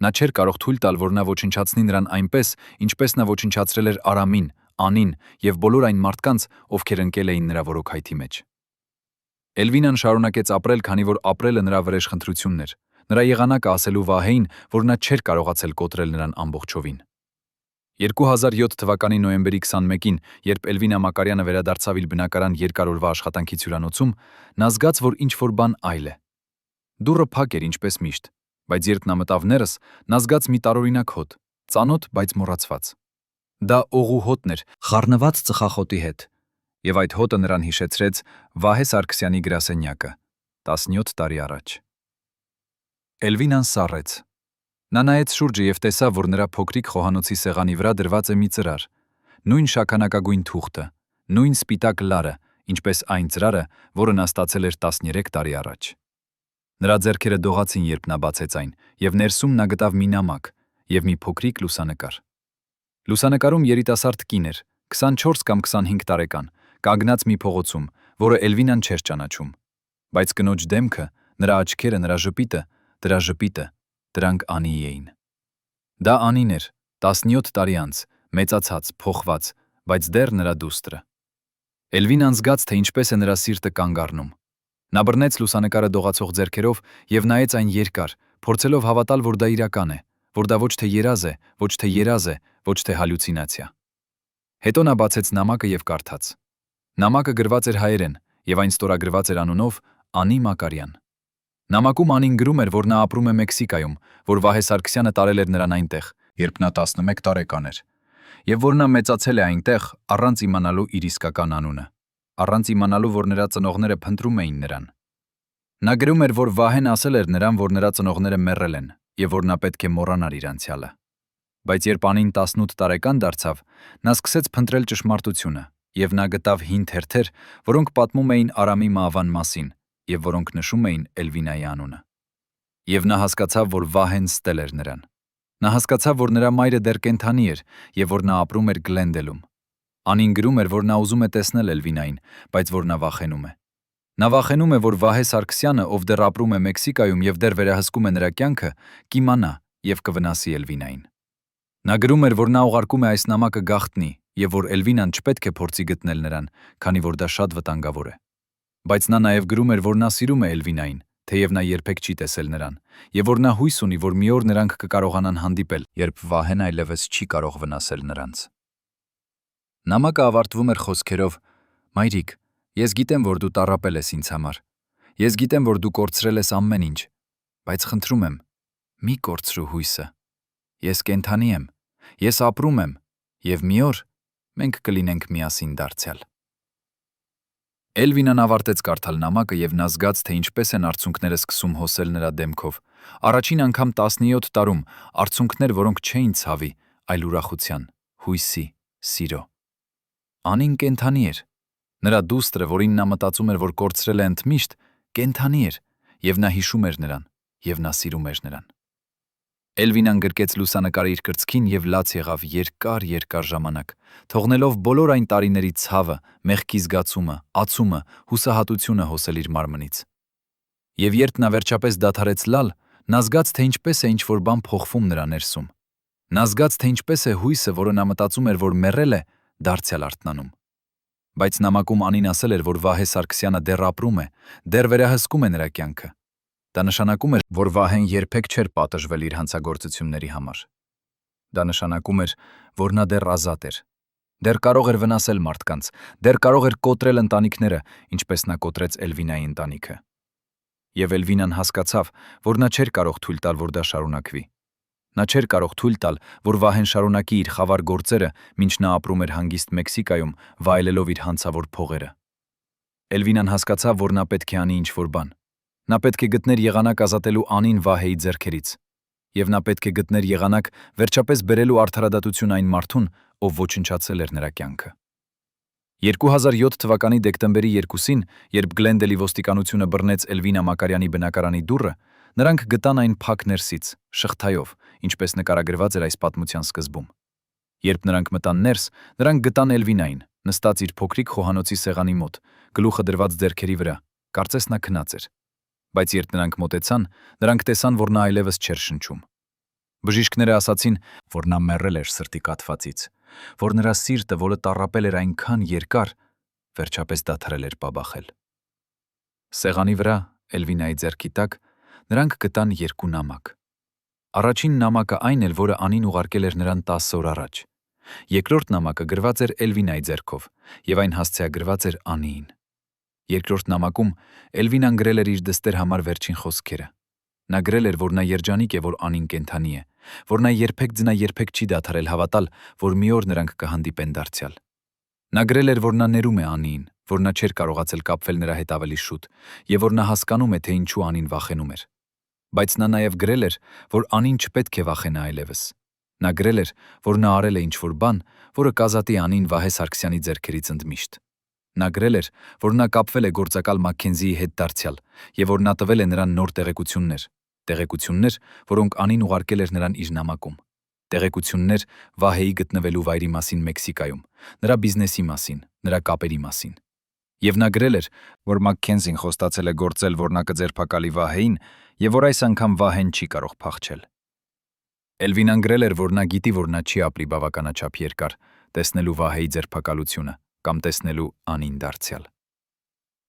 Նա չէր կարող թույլ տալ, որ նա ոչնչացնի նրան այնպես, ինչպես նա ոչնչացրել էր Արամին, Անին եւ բոլոր այն մարդկանց, ովքեր ընկել էին նրա որոքայթի մեջ։ Էլվինան շարունակեց ապրել, քանի որ ապրելը նրա վրեժխնդրությունն էր, նրա եղանակը ասելու Վահեին, որ նա չէր կարողացել կոտրել նրան ամբողջովին։ 2007 թվականի նոյեմբերի 21-ին, երբ Էլվինա Մակարյանը վերադարձավ իր բնակարան երկար օրվա աշխատանքից հյուրանոցում, նա զգաց, որ ինչ-որ բան այլ է։ Դուռը փակ էր ինչպես միշտ, բայց երբ նա մտավ ներս, նա զգաց մի տարօրինակ հոտ, ծանոթ, բայց մոռացված։ Դա օղու հոտն էր, խառնված ծխախոտի հետ, եւ այդ հոտը նրան հիշեցրեց Վահե Սարգսյանի գրասենյակը 17 տարի առաջ։ Էլվինան սառեց։ Նա նայեց շուրջը եւ տեսավ, որ նրա փոքրիկ խոհանոցի սեղանի վրա դրված է մի ծրար, նույն շագանակագույն թուղթը, նույն սպիտակ լարը, ինչպես այն ծրարը, որը նա ստացել էր 13 տարի առաջ։ Նրա ձեռքերը դողացին, երբ նա բացեց այն, եւ ներսում նա գտավ մի նամակ եւ մի փոքրիկ լուսանկար։ Լուսանկարում երիտասարդ կին էր, 24 կամ 25 տարեկան, կանգնած մի փողոցում, որը Էլվինան չէր ճանաչում, բայց կնոջ դեմքը, նրա աչքերը, նրա ժպիտը, դրանք Անիի էին։ Դա Անին էր, 17 տարի անց, մեծացած, փոխված, բայց դեռ նրա դուստրը։ Էլվինան զգաց, թե ինչպես է նրա սիրտը կանգ առնում։ Նա բռնեց լուսանկարը դողացող ձեռքերով եւ նայեց այն երկար, փորձելով հավատալ, որ դա իրական է, որ դա ոչ թե երազ է, ոչ թե երազ է, ոչ թե հալյուցինացիա։ Հետո նա բացեց նամակը եւ կարդաց։ Նամակը գրված էր հայերեն եւ այն ստորագրված էր անունով Անի Մակարյան։ Նամակում Անին գրում էր, որ նա ապրում է Մեքսիկայում, որ Վահե Սարգսյանը տարել էր նրան այնտեղ, երբ նա 11 տարեկան էր, եւ որ նա մեծացել է այնտեղ առանց իմանալու իր իսկական անունը, առանց իմանալու, որ նրա ծնողները փնտրում էին նրան։ Նա գրում էր, որ Վահեն ասել էր նրան, որ նրա ծնողները մեռել են եւ որ նա պետք է մոռանար իր անցյալը։ Բայց երբ Անին 18 տարեկան դարձավ, նա սկսեց փնտրել ճշմարտությունը Եվ նա գտավ հին թերթեր, որոնք պատմում էին Արամի մահվան մասին, եւ որոնք նշում էին Էլվինայի անունը։ Եվ նա հասկացավ, որ Վահեն ստել էր նրան։ Նա հասկացավ, որ նրա մայրը դեռ կենդանի էր եւ որ նա ապրում էր Գլենդելում։ Անին գրում էր, որ նա ուզում է տեսնել Էլվինային, բայց որ նա վախենում է։ Նա վախենում է, որ Վահե Սարգսյանը, ով դեռ ապրում է Մեքսիկայում եւ դեռ վերահսկում է նրա կյանքը, կիմանա եւ կվնասի Էլվինային։ Նա գրում էր, որ նա ուղարկում է այս նամակը գաղտնի եւ որ Էլվինան չպետք է փորձի գտնել նրան, քանի որ դա շատ վտանգավոր է։ Բայց նա նաեւ գրում էր, որ նա սիրում է Էլվինային, թեև նա երբեք չի տեսել նրան, եւ որ նա հույս ունի, որ մի օր նրանք կկարողանան հանդիպել, երբ Վահեն այլևս չի կարող վնասել նրանց։ Նամակը ավարտվում էր խոսքերով. «Մայրիկ, ես գիտեմ, որ դու տառապել ես ինձ համար։ Ես գիտեմ, որ դու կորցրել ես ամեն ինչ, բայց խնդրում եմ, մի կորցրու հույսը։ Ես կենդանի եմ, ես ապրում եմ, եւ մի օր մենք կլինենք միասին դարձյալ»։ Էլվինան ավարտեց կարդալ նամակը եւ նա զգաց, թե ինչպես են արցունքները սկսում հոսել նրա դեմքով։ Առաջին անգամ 17 տարում արցունքներ, որոնք չէին ցավի, այլ ուրախության, հույսի, սիրո։ Անին կենդանի էր։ Նրա դուստրը, որին նա մտածում էր, որ կորցրել է ընդմիշտ, կենդանի էր, եւ նա հիշում էր նրան, եւ նա սիրում էր նրան։ Էլվինան գրկեց լուսանկարը իր կրծքին եւ լաց եղավ երկար ժամանակ, թողնելով բոլոր այն տարիների ցավը, մեղքի զգացումը, ացումը, հուսահատությունը հոսել իր մարմնից։ Եվ երբ նա վերջապես դադարեց լալ, նա զգաց, թե ինչպես է ինչ-որ բան փոխվում նրա ներսում։ Նա զգաց, թե ինչպես է հույսը, որը նա մտածում էր, որ մեռել է, դարձյալ արթնանում։ Բայց նամակում Անին ասել էր, որ Վահե Սարգսյանը դեռ ապրում է, դեռ վերահսկում է նրա կյանքը։ Դա նշանակում էր, որ Վահեն երբեք չէր պատժվել իր հանցագործությունների համար։ Դա նշանակում էր, որ նա դեռ ազատ էր։ Դեռ կարող էր վնասել մարդկանց, դեռ կարող էր կոտրել ընտանիքները, ինչպես նա կոտրեց Էլվինայի ընտանիքը։ Եվ Էլվինան հասկացավ, որ նա չէր կարող թույլ տալ, որ դա շարունակվի։ Նա չէր կարող թույլ տալ, որ Վահեն շարունակի իր խավար գործերը, մինչ նա ապրում էր հանգիստ Մեքսիկայում, վայելելով իր հանցավոր փողերը։ Էլվինան հասկացավ, որ նա պետք է անի ինչ-որ բան։ Նա պետք է գտներ եղանակ ազատելու Անին Վահեի ձեռքերից։ Եվ նա պետք է գտներ եղանակ վերջապես բերելու արդարադատություն այն մարդուն, ով ոչնչացել էր նրա կյանքը։ 2007 թվականի դեկտեմբերի 2-ին, երբ Գլենդելի ոստիկանությունը բռնեց Էլվինա Մակարյանի բնակարանի դուռը, նրանք գտան այն փակ ներսից, շղթայով, ինչպես նկարագրված էր այս պատմության սկզբում։ Երբ նրանք մտան ներս, նրանք գտան Էլվինային, նստած իր փոքրիկ խոհանոցի սեղանի մոտ, գլուխը դրված ձեռքերի վրա, կարծես նա քնած էր։ Բայց երբ նրանք մոտեցան, նրանք տեսան, որ նա այլևս չէր շնչում։ Բժիշկները ասացին, որ նա մեռել էր սրտի կաթվածից, որ նրա սիրտը, որը տառապել էր այնքան երկար, վերջապես դադարել էր բաբախել։ Սեղանի վրա, Էլվինայի ձեռքի տակ, նրանք գտան երկու նամակ։ Առաջին նամակը այն էր, որը Անին ուղարկել էր նրան 10 օր առաջ։ Երկրորդ նամակը գրված էր Էլվինայի ձեռքով, եւ այն հասցեագրված էր Անիին։ Երկրորդ նամակում Էլվինան գրել էր իր դստեր համար վերջին խոսքերը։ Նա գրել էր, որ նա երջանիկ է, որ Անին կենդանի է, որ նա երբեք չի դադարել հավատալ, որ մի օր նրանք կհանդիպեն դարձյալ։ Նա գրել էր, որ նա ներում է Անիին, որ նա չէր կարողացել կապվել նրա հետ ավելի շուտ, եւ որ նա հասկանում է, թե ինչու Անին վախենում էր։ Բայց նա նաեւ գրել էր, որ Անին չպետք է վախենա այլևս։ Նա գրել էր, որ նա արել է ինչ-որ բան, որը կազատի Անին Վահե Սարգսյանի ձեռքերից ընդմիշտ։ Նա գրել էր, որ նա կապվել է գործակալ Մաքքենզիի հետ դարձյալ, եւ որ նա տվել է նրան նոր տեղեկություններ, որոնք Անին ուղարկել էր նրան իր նամակում։ Տեղեկություններ Վահեի գտնվելու վայրի մասին Մեքսիկայում, նրա բիզնեսի մասին, նրա կապերի մասին։ Եվ նա գրել էր, որ Մաքքենզին խոստացել է գործել, որ նա կձերբակալի Վահեին, եւ որ այս անգամ Վահեն չի կարող փախչել։ Էլվինան գրել էր, որ նա գիտի, որ նա չի ապրի բավականաչափ երկար, տեսնելու Վահեի ձերբակալությունը կամ տեսնելու Անին դարձյալ։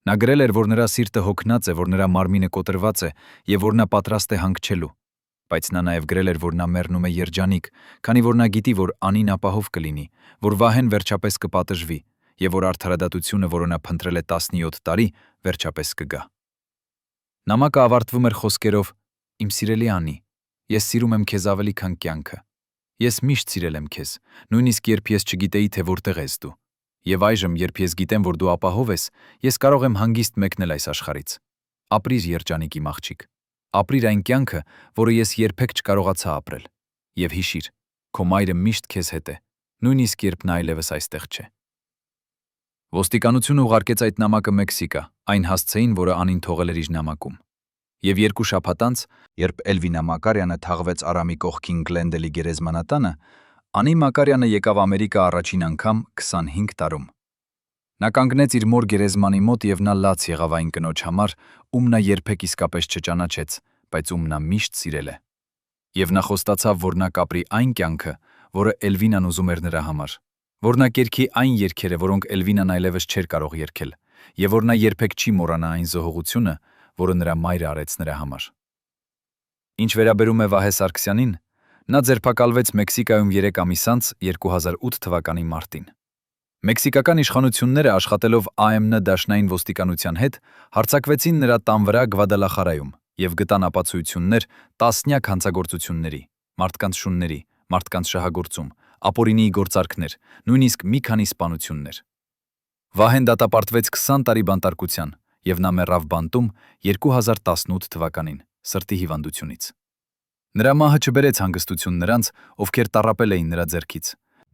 Նա գրել էր, որ նրա սիրտը հոգնած է, որ նրա մարմինը կոտրված է եւ որ նա պատրաստ է հանգչելու։ Բայց նա նաեւ գրել էր, որ նա մեռնում է երջանիկ, քանի որ նա գիտի, որ Անին ապահով կլինի, որ Վահեն վերջապես կպատժվի եւ որ արդարադատությունը, որը նա փնտրել է 17 տարի, վերջապես կգա։ Նամակը ավարտվում էր խոսքերով. «Իմ սիրելի Անի, ես սիրում եմ քեզ ավելի, քան կյանքը։ Ես միշտ սիրել եմ քեզ, նույնիսկ երբ ես չգիտեի, թե որտեղ ես դու։ Եվ այժմ, երբ ես գիտեմ, որ դու ապահով ես, ես կարող եմ հանգիստ մեկնել այս աշխարհից։ Ապրիր երջանիկ իմ աղջիկ։ Ապրիր այն կյանքը, որը ես երբեք չկարողացա ապրել։ Եվ հիշիր, քո մայրը միշտ քեզ հետ է, նույնիսկ երբ նա այլևս այստեղ չէ»։ Ոստիկանությունը ուղարկեց այդ նամակը Մեքսիկա, այն հասցեին, որը Անին թողել էր իր նամակում։ Եվ 2 շաբաթ անց, երբ Էլվինա Մակարյանը թաղվեց Արամի կողքին Գլենդելի գերեզմանատանը, Անի Մակարյանը եկավ Ամերիկա առաջին անգամ 25 տարում։ Նա կանգնեց իր մոր գերեզմանի մոտ եւ նա լաց եղավ այն կնոջ համար, ում նա երբեք իսկապես չճանաչեց, բայց ում նա միշտ սիրել է։ Եվ նա խոստացավ, որ նա կապրի այն կյանքը, որը Էլվինան ուզում էր նրա համար, որ նա կերքի այն երգերը, որոնք Էլվինան այլևս չէր կարող երգել, եւ որ նա երբեք չի մոռանա այն զոհողությունը, որը նրա մայրը արեց նրա համար։ Ինչ վերաբերում է Վահե Սարգսյանին, նա ձերբակալվեց Մեքսիկայում 3 ամիս անց 2008 թվականի մարտին։ Մեքսիկական իշխանությունները աշխատելով ԱՄՆ դաշնային ոստիկանության հետ հարձակվեցին նրա տան վրա Գվադալախարայում եւ գտան ապացույցություններ տասնյակ հանցագործությունների, մարդկանց շունների, մարդկանց շահագործում, ապօրինի գործարքներ, նույնիսկ մի քանի սպանություններ։ Վահեն դատապարտվեց 20 տարի բանտարկության եւ նա մեռավ բանտում 2018 թվականին սրտի հիվանդությունից։ Նրա մահը չբերեց հանգստություն նրանց, ովքեր տառապել էին նրա ձեռքից,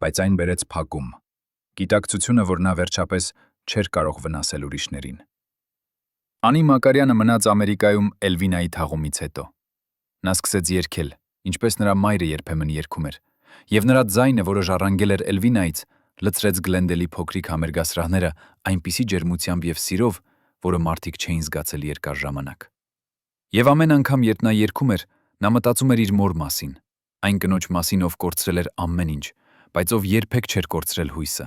բայց այն բերեց փակում։ Գիտակցությունը, որ նա վերջապես չէր կարող վնասել ուրիշներին։ Անի Մակարյանը մնաց Ամերիկայում Էլվինայի թաղումից հետո։ Նա սկսեց երգել, ինչպես նրա մայրը երբեմն երգում էր, եւ նրա ձայնը, որը ժառանգել էր Էլվինայից, լցրեց Գլենդելի փոքրիկ համերգասրահները այնպիսի ջերմությամբ եւ սիրով, որը մարդիկ չէին զգացել երկար ժամանակ։ Եվ ամեն անգամ, երբ նա երգում էր, նա մտածում էր իր մոր մասին, այն կնոջ մասին, ով կորցրել էր ամեն ինչ, բայց ով երբեք չէր կորցրել հույսը,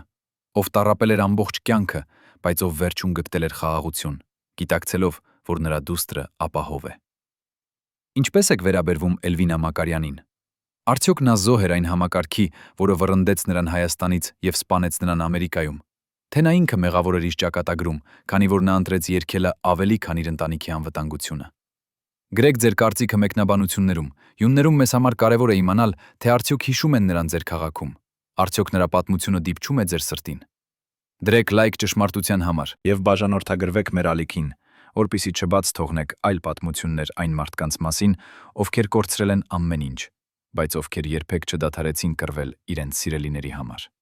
ով տառապել էր ամբողջ կյանքը, բայց ով վերջում գտել էր խաղաղություն, գիտակցելով, որ նրա դուստրը ապահով է։ Ինչպես եք վերաբերվում Էլվինա Մակարյանին։ Արդյոք նա զոհ էր այն համակարգի, որը վռնդեց նրան Հայաստանից եւ սպանեց նրան Ամերիկայում, թե նա ինքը մեղավոր էր իր ճակատագրում, քանի որ նա ընտրեց երգելը ավելի, քան իր ընտանիքի անվտանգությունը։ Գրեք ձեր կարծիքը մեկնաբանություններում։ Յուններում մեզ համար կարևոր է իմանալ, թե արդյոք հիշում են նրան ձեր քաղաքում։ Արդյոք նրա պատմությունը դիպչում է ձեր սրտին։ Դրեք լայք ճշմարտության համար եւ բաժանորդագրվեք մեր ալիքին, որպեսզի չբաց թողնեք այլ պատմություններ այն մարդկանց մասին, ովքեր կորցրել են ամեն ինչ, բայց ովքեր երբեք չդադարեցին կռվել իրենց սիրելիների համար։